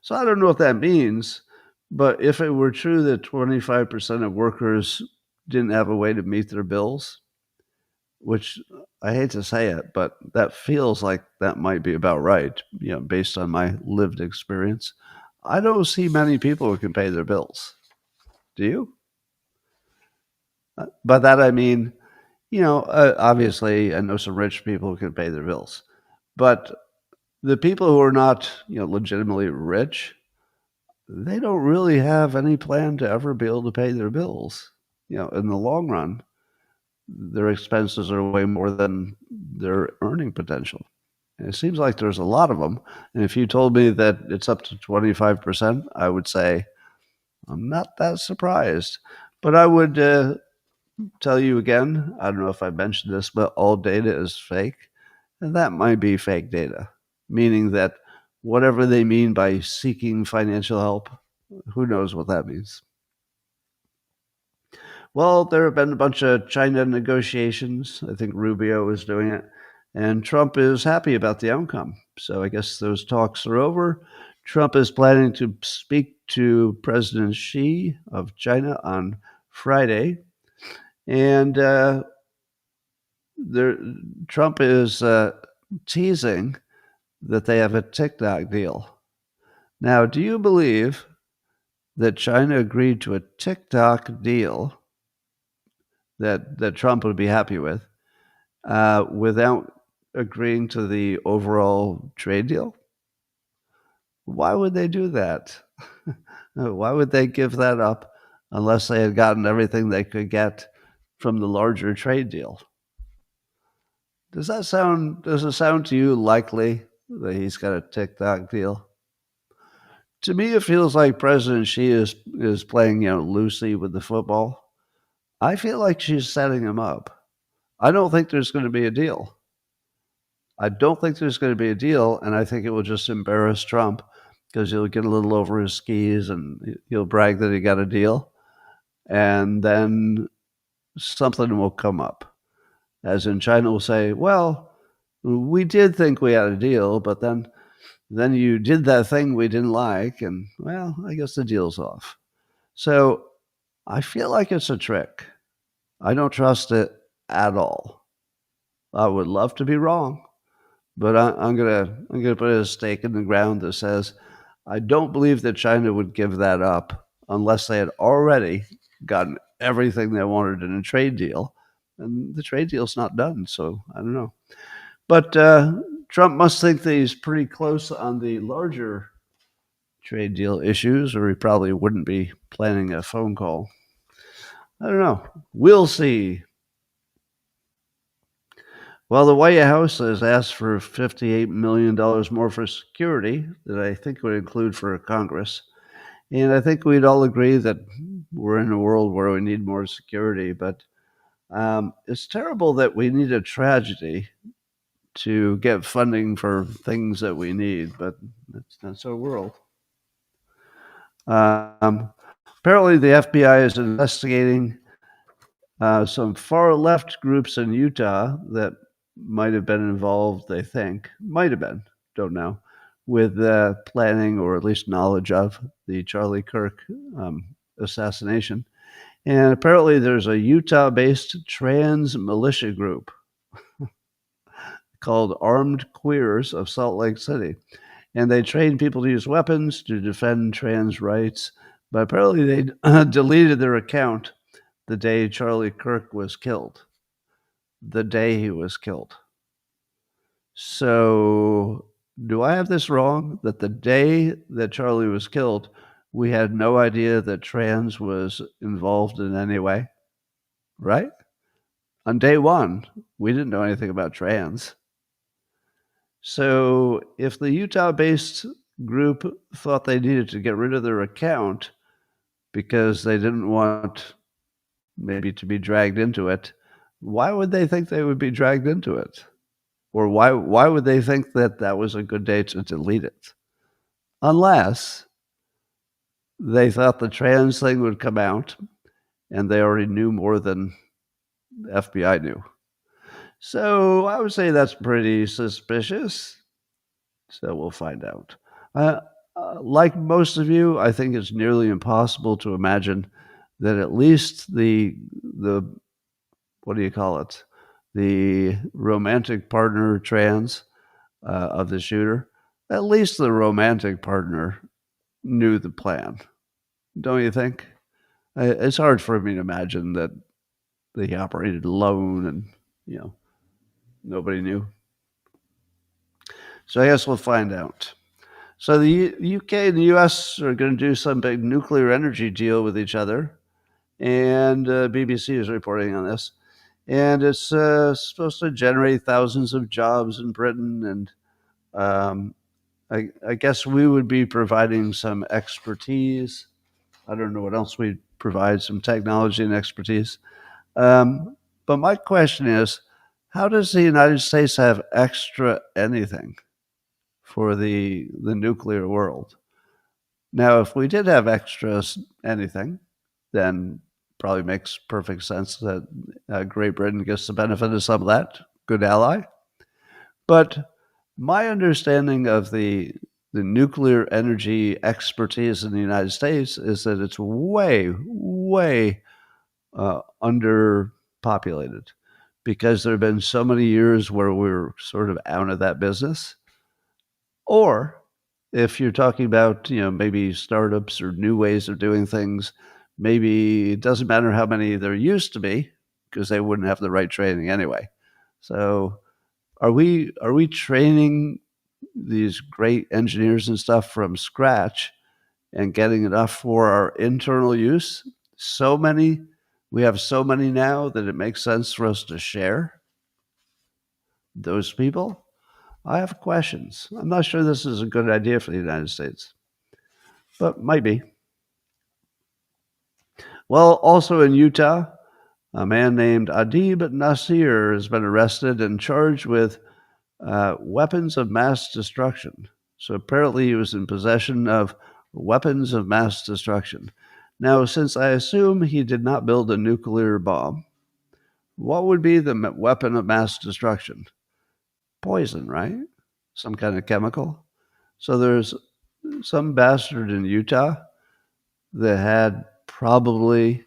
So I don't know what that means, but if it were true that 25% of workers didn't have a way to meet their bills, which I hate to say it, but that feels like that might be about right, based on my lived experience. I don't see many people who can pay their bills. Do you? By that I mean, obviously, I know some rich people who can pay their bills, but the people who are not, legitimately rich, they don't really have any plan to ever be able to pay their bills. In the long run, their expenses are way more than their earning potential. And it seems like there's a lot of them. And if you told me that it's up to 25%, I would say I'm not that surprised. But I would tell you again, I don't know if I mentioned this, but all data is fake. And that might be fake data, meaning that whatever they mean by seeking financial help, who knows what that means. Well, there have been a bunch of China negotiations. I think Rubio is doing it, and Trump is happy about the outcome. So I guess those talks are over. Trump is planning to speak to President Xi of China on Friday, and Trump is teasing that they have a TikTok deal. Now, do you believe that China agreed to a TikTok deal that Trump would be happy with without agreeing to the overall trade deal? Why would they do that? Why would they give that up unless they had gotten everything they could get from the larger trade deal? Does it sound to you likely that he's got a TikTok deal? To me, it feels like President Xi is playing, loosely with the football. I feel like she's setting him up. I don't think there's going to be a deal. I don't think there's going to be a deal, and I think it will just embarrass Trump because he'll get a little over his skis and he'll brag that he got a deal, and then something will come up. As in, China will say, "Well, we did think we had a deal, but then you did that thing we didn't like, and well, I guess the deal's off." So I feel like it's a trick. I don't trust it at all. I would love to be wrong, but I'm gonna put a stake in the ground that says I don't believe that China would give that up unless they had already gotten everything they wanted in a trade deal, and the trade deal's not done. So I don't know, but Trump must think that he's pretty close on the larger trade deal issues, or he probably wouldn't be planning a phone call. I don't know. We'll see. Well, the White House has asked for $58 million more for security that I think would include for Congress. And I think we'd all agree that we're in a world where we need more security. But it's terrible that we need a tragedy to get funding for things that we need. But that's our world. Apparently, the FBI is investigating some far left groups in Utah that might have been involved, they think, might have been, don't know, with planning or at least knowledge of the Charlie Kirk assassination. And apparently there's a Utah-based trans militia group called Armed Queers of Salt Lake City. And they train people to use weapons to defend trans rights. But apparently they deleted their account the day Charlie Kirk was killed. The day he was killed. So, do I have this wrong? That the day that Charlie was killed, we had no idea that trans was involved in any way, right? On day one, we didn't know anything about trans. So, if the Utah-based group thought they needed to get rid of their account because they didn't want maybe to be dragged into it, why would they think they would be dragged into it? Or why would they think that that was a good day to delete it? Unless they thought the trans thing would come out and they already knew more than the FBI knew. So I would say that's pretty suspicious. So we'll find out. Like most of you, I think it's nearly impossible to imagine that at least the what do you call it? the romantic partner trans of the shooter, at least the romantic partner knew the plan. Don't you think? It's hard for me to imagine that they operated alone and, you know, nobody knew. So I guess we'll find out. So the UK and the US are going to do some big nuclear energy deal with each other, and BBC is reporting on this. And it's supposed to generate thousands of jobs in Britain, and I guess we would be providing some expertise. I don't know what else we'd provide, some technology and expertise. But my question is, how does the United States have extra anything for the nuclear world? Now, if we did have extra anything, then probably makes perfect sense that Great Britain gets the benefit of some of that. Good ally. But my understanding of the nuclear energy expertise in the United States is that it's way, way underpopulated because there have been so many years where we're sort of out of that business. Or if you're talking about, maybe startups or new ways of doing things, maybe it doesn't matter how many there used to be because they wouldn't have the right training anyway. So are we training these great engineers and stuff from scratch and getting enough for our internal use? We have so many now that it makes sense for us to share those people. I have questions. I'm not sure this is a good idea for the United States, but might be. Well, also in Utah, a man named Adib Nasir has been arrested and charged with weapons of mass destruction. So apparently he was in possession of weapons of mass destruction. Now, since I assume he did not build a nuclear bomb, what would be the weapon of mass destruction? Poison, right? Some kind of chemical. So there's some bastard in Utah that had probably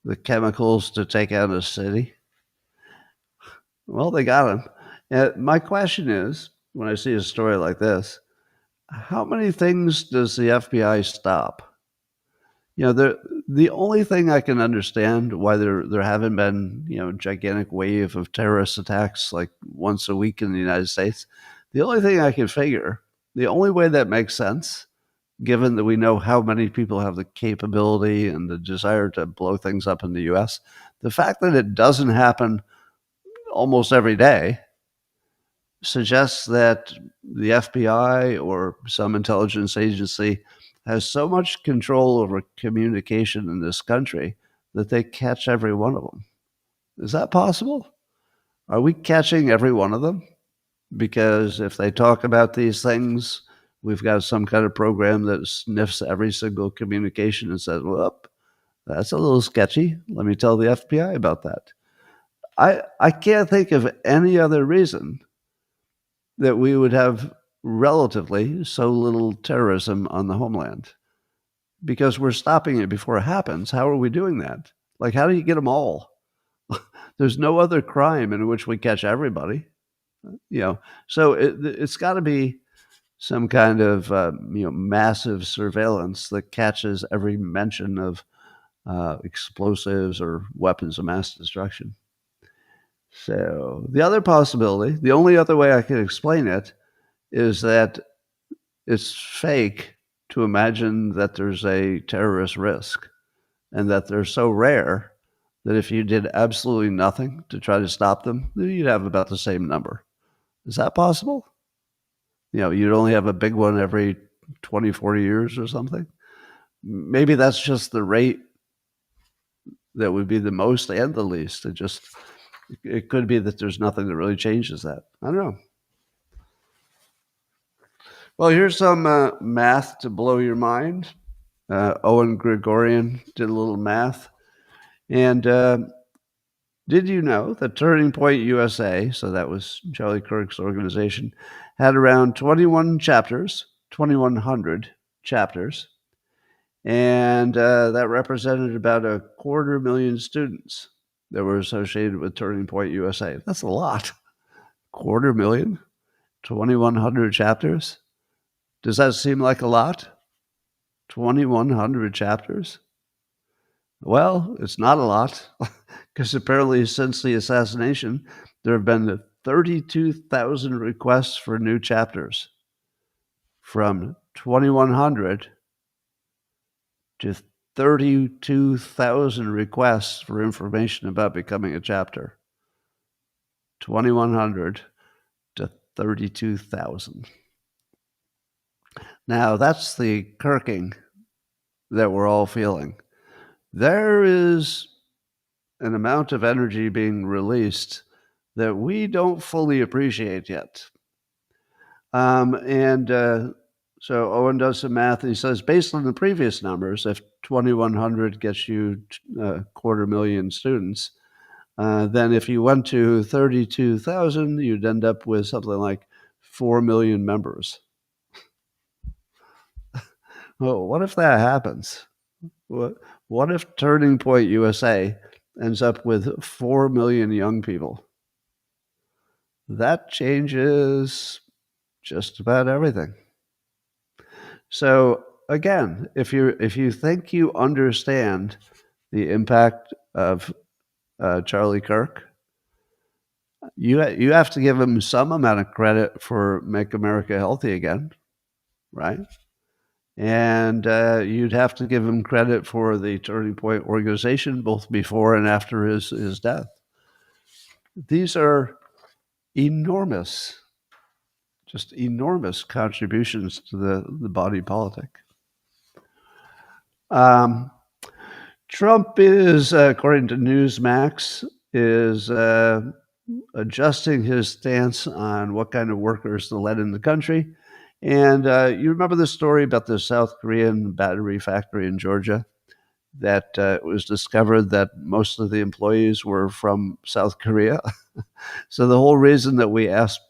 the chemicals to take out a city. Well, they got him. And my question is, when I see a story like this, how many things does the FBI stop? The only thing I can understand why there haven't been, gigantic wave of terrorist attacks like once a week in the United States. The only thing I can figure, the only way that makes sense, given that we know how many people have the capability and the desire to blow things up in the US, the fact that it doesn't happen almost every day suggests that the FBI or some intelligence agency has so much control over communication in this country that they catch every one of them. Is that possible? Are we catching every one of them? Because if they talk about these things, we've got some kind of program that sniffs every single communication and says, whoop, that's a little sketchy. Let me tell the FBI about that. I can't think of any other reason that we would have relatively so little terrorism on the homeland because we're stopping it before it happens. How are we doing that? Like, how do you get them all? There's no other crime in which we catch everybody, So it's got to be some kind of massive surveillance that catches every mention of explosives or weapons of mass destruction. So the other possibility, the only other way I can explain it, is that it's fake to imagine that there's a terrorist risk and that they're so rare that if you did absolutely nothing to try to stop them, you'd have about the same number. Is that possible? You'd only have a big one every 20, 40 years or something. Maybe that's just the rate that would be the most and the least. It could be that there's nothing that really changes that. I don't know. Well, here's some math to blow your mind. Owen Gregorian did a little math. And did you know that Turning Point USA, so that was Charlie Kirk's organization, had around 21 chapters, 2,100 chapters, and that represented about 250,000 students. that were associated with Turning Point USA. That's a lot. 250,000, 2,100 chapters. Does that seem like a lot? 2,100 chapters? Well, it's not a lot, because apparently since the assassination, there have been 32,000 requests for new chapters, from 2,100 to 32,000 requests for information about becoming a chapter. 2,100 to 32,000. Now, that's the kirking that we're all feeling. There is an amount of energy being released that we don't fully appreciate yet. So Owen does some math, and he says, based on the previous numbers, if 2,100 gets you 250,000 students, then if you went to 32,000, you'd end up with something like 4 million members. Well, what if that happens? What if Turning Point USA ends up with 4 million young people? That changes just about everything. So again, if you think you understand the impact of Charlie Kirk, you have to give him some amount of credit for Make America Healthy Again, right? And you'd have to give him credit for the Turning Point organization, both before and after his death. These are enormous, just enormous contributions to the body politic. Trump is, according to Newsmax, is adjusting his stance on what kind of workers to let in the country. And you remember the story about the South Korean battery factory in Georgia that it was discovered that most of the employees were from South Korea? So the whole reason that we ask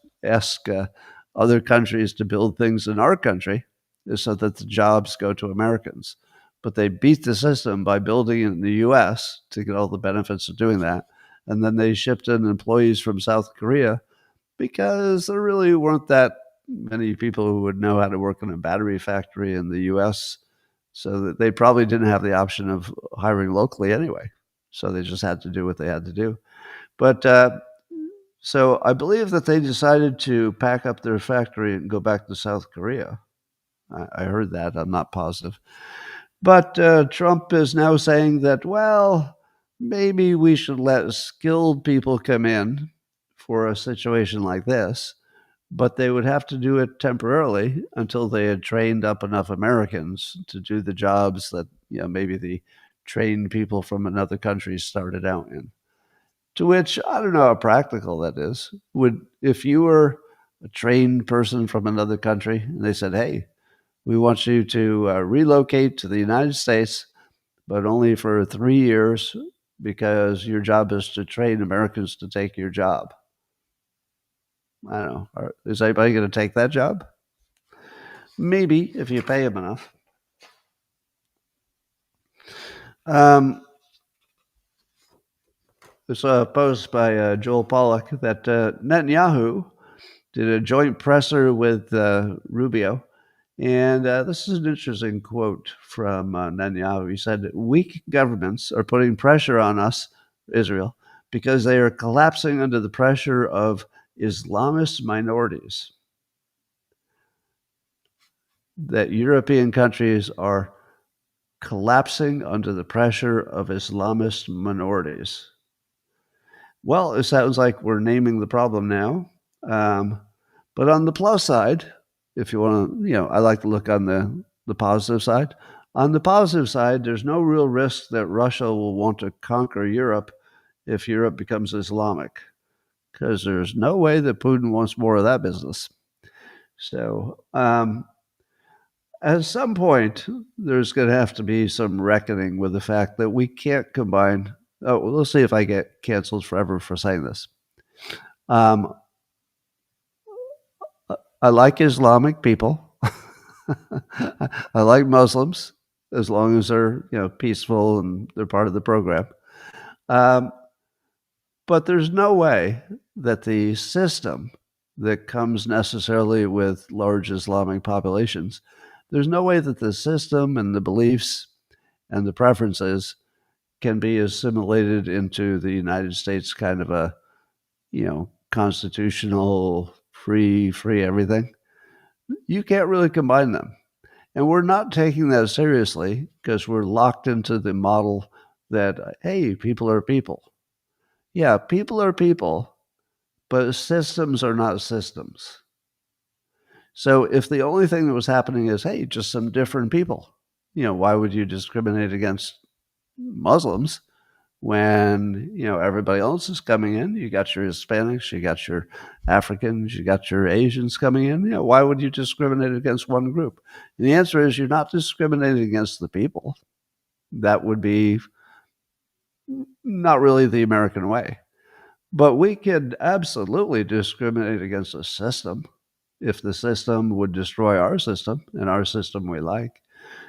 other countries to build things in our country is so that the jobs go to Americans. But they beat the system by building it in the U.S. to get all the benefits of doing that. And then they shipped in employees from South Korea because there really weren't that many people who would know how to work in a battery factory in the U.S., so that they probably didn't have the option of hiring locally anyway. So they just had to do what they had to do. But so I believe that they decided to pack up their factory and go back to South Korea. I heard that. I'm not positive. But Trump is now saying that, well, maybe we should let skilled people come in for a situation like this, but they would have to do it temporarily until they had trained up enough Americans to do the jobs that maybe the trained people from another country started out in. To which, I don't know how practical that is. If you were a trained person from another country and they said, hey, we want you to relocate to the United States, but only for 3 years because your job is to train Americans to take your job. I don't know. Is anybody going to take that job? Maybe, if you pay them enough. There's a post by Joel Pollack that Netanyahu did a joint presser with Rubio. And this is an interesting quote from Netanyahu. He said, weak governments are putting pressure on us, Israel, because they are collapsing under the pressure of Islamist minorities. That European countries are collapsing under the pressure of Islamist minorities. Well, it sounds like we're naming the problem now. But on the plus side, if you want to, I like to look on the positive side. On the positive side, there's no real risk that Russia will want to conquer Europe if Europe becomes Islamic, because there's no way that Putin wants more of that business. So at some point, there's going to have to be some reckoning with the fact that we can't combine. Oh, well, let's see if I get canceled forever for saying this. I like Islamic people. I like Muslims, as long as they're peaceful and they're part of the program. But there's no way that the system that comes necessarily with large Islamic populations, there's no way that the system and the beliefs and the preferences can be assimilated into the United States kind of a, constitutional, free everything. You can't really combine them. And we're not taking that seriously because we're locked into the model that, hey, people are people. Yeah, people are people, but systems are not systems. So if the only thing that was happening is, hey, just some different people, why would you discriminate against Muslims when, everybody else is coming in? You got your Hispanics, you got your Africans, you got your Asians coming in. Why would you discriminate against one group? And the answer is you're not discriminating against the people. That would be not really the American way. But we could absolutely discriminate against a system if the system would destroy our system and our system we like.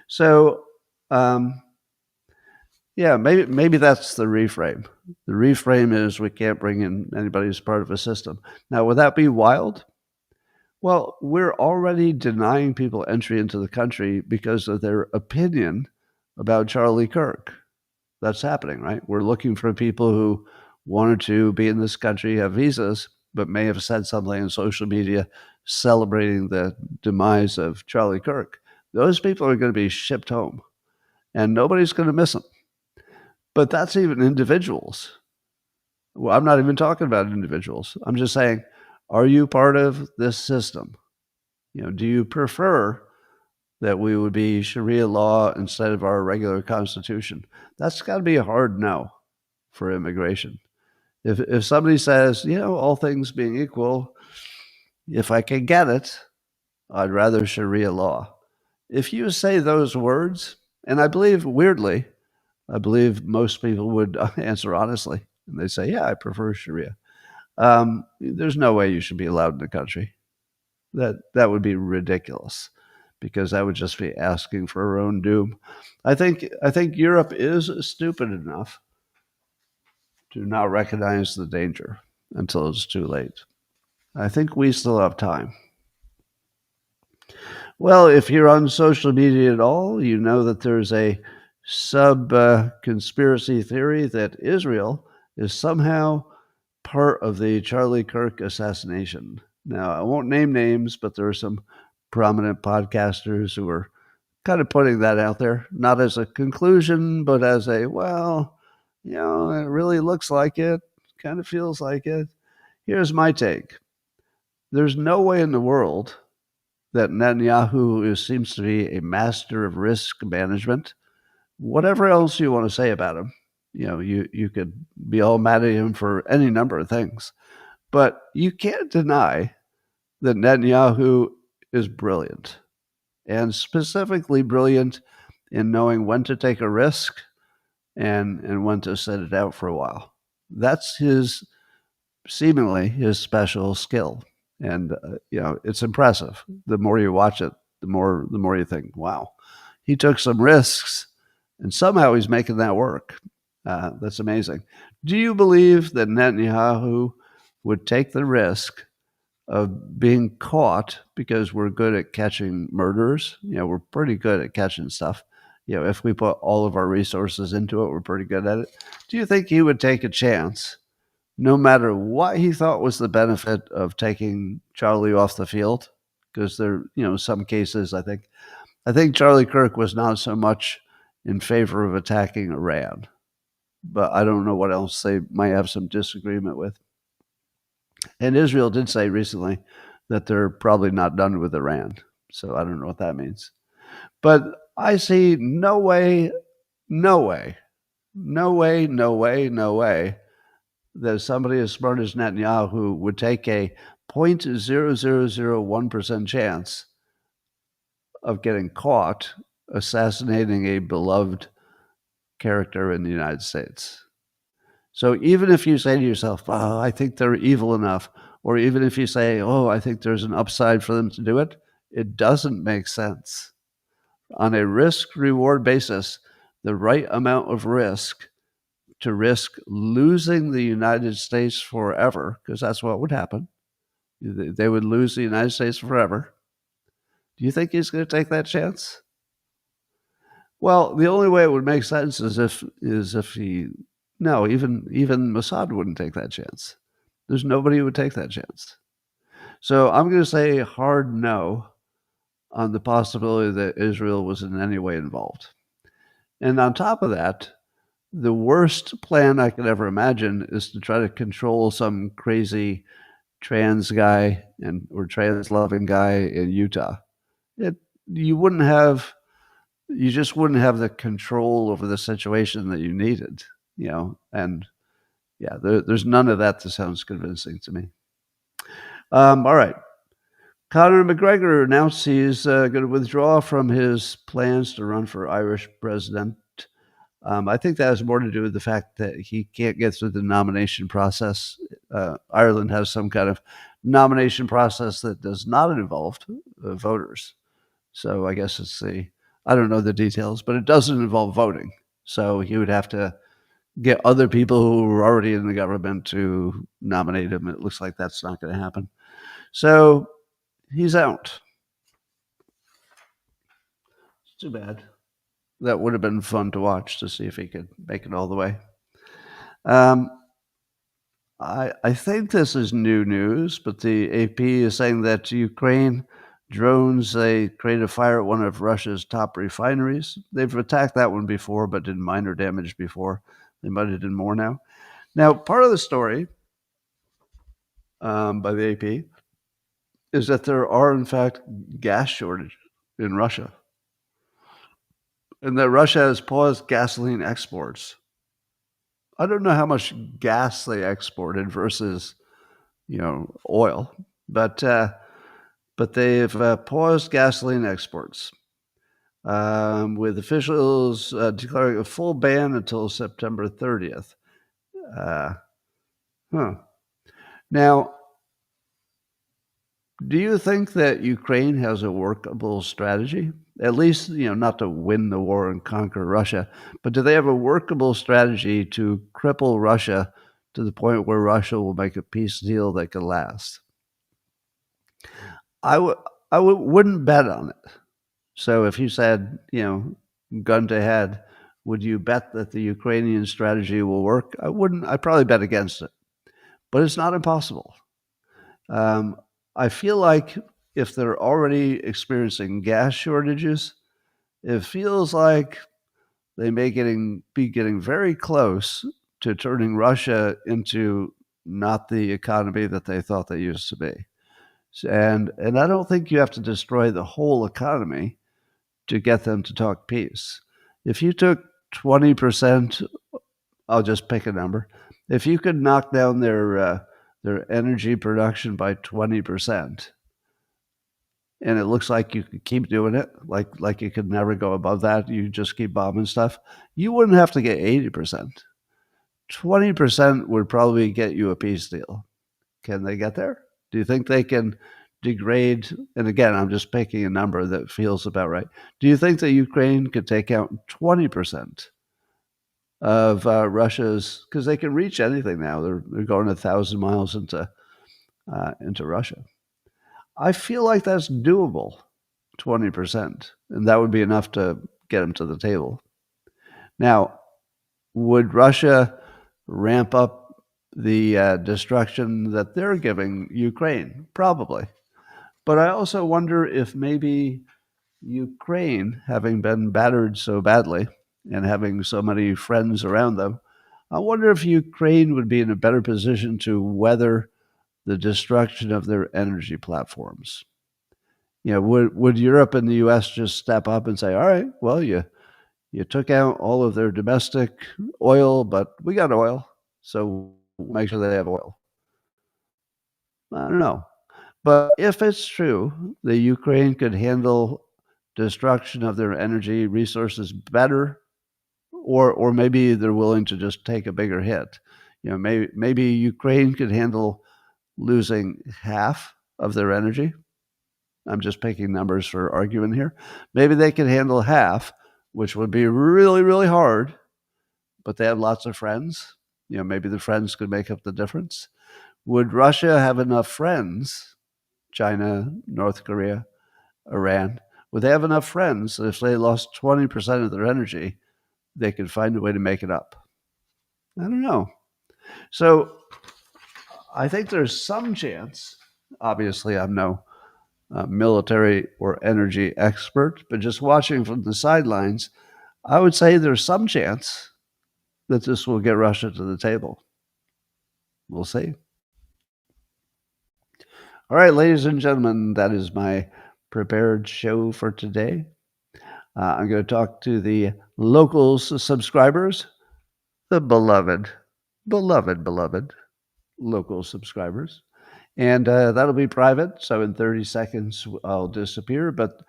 So, yeah, maybe that's the reframe. The reframe is we can't bring in anybody who's part of a system. Now, would that be wild? Well, we're already denying people entry into the country because of their opinion about Charlie Kirk. That's happening, right? We're looking for people who wanted to be in this country, have visas, but may have said something on social media celebrating the demise of Charlie Kirk. Those people are going to be shipped home, and nobody's going to miss them. But that's even individuals. Well, I'm not even talking about individuals. I'm just saying, are you part of this system? Do you prefer that we would be Sharia law instead of our regular constitution? That's got to be a hard no for immigration. If somebody says, all things being equal, if I can get it, I'd rather Sharia law. If you say those words, and I believe most people would answer honestly, and they say, yeah, I prefer Sharia. There's no way you should be allowed in the country. That would be ridiculous, because that would just be asking for our own doom. I think Europe is stupid enough to not recognize the danger until it's too late. I think we still have time. Well, if you're on social media at all, you know that there's a conspiracy theory that Israel is somehow part of the Charlie Kirk assassination. Now, I won't name names, but there are some prominent podcasters who are kind of putting that out there, not as a conclusion, but as a, well, it really looks like it, kind of feels like it. Here's my take. There's no way in the world that Netanyahu seems to be a master of risk management. Whatever else you want to say about him, you could be all mad at him for any number of things, but you can't deny that Netanyahu is brilliant, and specifically brilliant in knowing when to take a risk and when to sit it out for a while. That's seemingly his special skill. And, it's impressive. The more you watch it, the more you think, wow, he took some risks and somehow he's making that work. That's amazing. Do you believe that Netanyahu would take the risk of being caught, because we're good at catching murderers? We're pretty good at catching stuff. If we put all of our resources into it, we're pretty good at it. Do you think he would take a chance, no matter what he thought was the benefit of taking Charlie off the field? Because there, some cases, I think Charlie Kirk was not so much in favor of attacking Iran, but I don't know what else they might have some disagreement with. And Israel did say recently that they're probably not done with Iran. So I don't know what that means. But I see no way that somebody as smart as Netanyahu would take a 0.0001% chance of getting caught assassinating a beloved character in the United States. So even if you say to yourself, oh, I think they're evil enough, or even if you say, oh, I think there's an upside for them to do it, it doesn't make sense. On a risk-reward basis, the right amount of risk to risk losing the United States forever, because that's what would happen. They would lose the United States forever. Do you think he's going to take that chance? Well, the only way it would make sense is if he no, even Mossad wouldn't take that chance. There's nobody who would take that chance. So I'm going to say hard no on the possibility that Israel was in any way involved. And on top of that, the worst plan I could ever imagine is to try to control some crazy trans guy or trans loving guy in Utah. You just wouldn't have the control over the situation that you needed, and yeah, there's none of that that sounds convincing to me. All right. Conor McGregor announced he's going to withdraw from his plans to run for Irish president. I think that has more to do with the fact that he can't get through the nomination process. Ireland has some kind of nomination process that does not involve voters. So I guess I don't know the details, but it doesn't involve voting. So he would have to get other people who were already in the government to nominate him. It looks like that's not going to happen. So he's out. It's too bad. That would have been fun to watch to see if he could make it all the way. I think this is new news, but the AP is saying that Ukraine drones, they created a fire at one of Russia's top refineries. They've attacked that one before, but did minor damage before. They might have done more now. Now, part of the story by the AP is that there are, in fact, gas shortages in Russia, and that Russia has paused gasoline exports. I don't know how much gas they exported versus, oil, but they've paused gasoline exports, with officials declaring a full ban until September 30th. Now, do you think that Ukraine has a workable strategy? At least, not to win the war and conquer Russia, but do they have a workable strategy to cripple Russia to the point where Russia will make a peace deal that can last? I wouldn't bet on it. So if you said, gun to head, would you bet that the Ukrainian strategy will work? I wouldn't. I'd probably bet against it. But it's not impossible. I feel like if they're already experiencing gas shortages, it feels like they may be getting very close to turning Russia into not the economy that they thought they used to be. And I don't think you have to destroy the whole economy to get them to talk peace. If you took 20%, I'll just pick a number. If you could knock down their energy production by 20%, and it looks like you could keep doing it, like you could never go above that, you just keep bombing stuff, you wouldn't have to get 80%. 20% would probably get you a peace deal. Can they get there? Do you think they can degrade? And again, I'm just picking a number that feels about right. Do you think that Ukraine could take out 20% of Russia's? Because they can reach anything now. They're going 1,000 miles into Russia. I feel like that's doable, 20%, and that would be enough to get them to the table. Now, would Russia ramp up the destruction that they're giving Ukraine? Probably. But I also wonder if maybe Ukraine, having been battered so badly and having so many friends around them, I wonder if Ukraine would be in a better position to weather the destruction of their energy platforms. Would Europe and the U.S. just step up and say, all right, well, you took out all of their domestic oil, but we got oil, so we'll make sure they have oil. I don't know. But if it's true that Ukraine could handle destruction of their energy resources better, or maybe they're willing to just take a bigger hit. Maybe Ukraine could handle losing half of their energy. I'm just picking numbers for argument here. Maybe they could handle half, which would be really, really hard, but they have lots of friends. Maybe the friends could make up the difference. Would Russia have enough friends, China, North Korea, Iran, would they have enough friends that if they lost 20% of their energy, they could find a way to make it up? I don't know. So I think there's some chance. Obviously, I'm no military or energy expert, but just watching from the sidelines, I would say there's some chance that this will get Russia to the table. We'll see. All right, ladies and gentlemen, that is my prepared show for today. I'm going to talk to the local subscribers, the beloved local subscribers. And that'll be private. So in 30 seconds, I'll disappear. But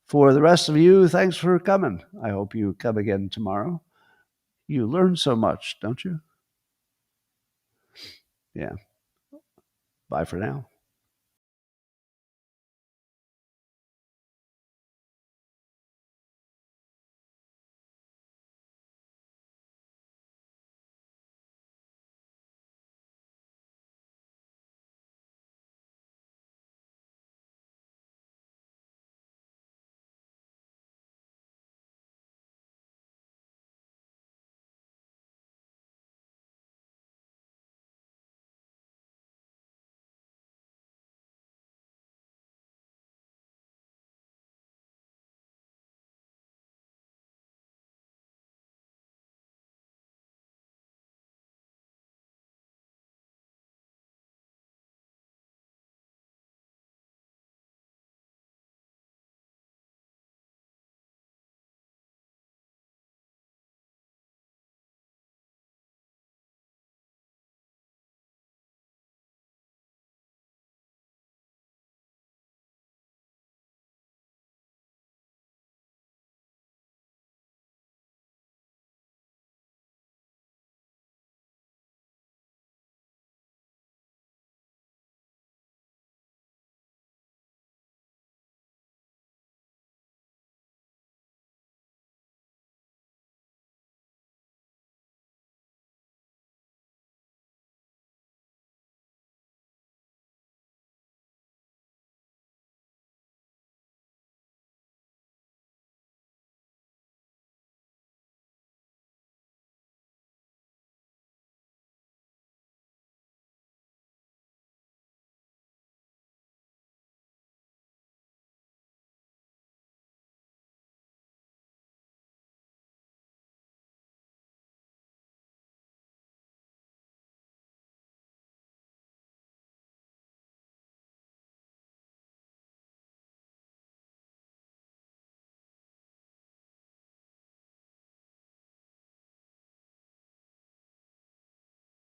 for the rest of you, thanks for coming. I hope you come again tomorrow. You learn so much, don't you? Yeah. Bye for now.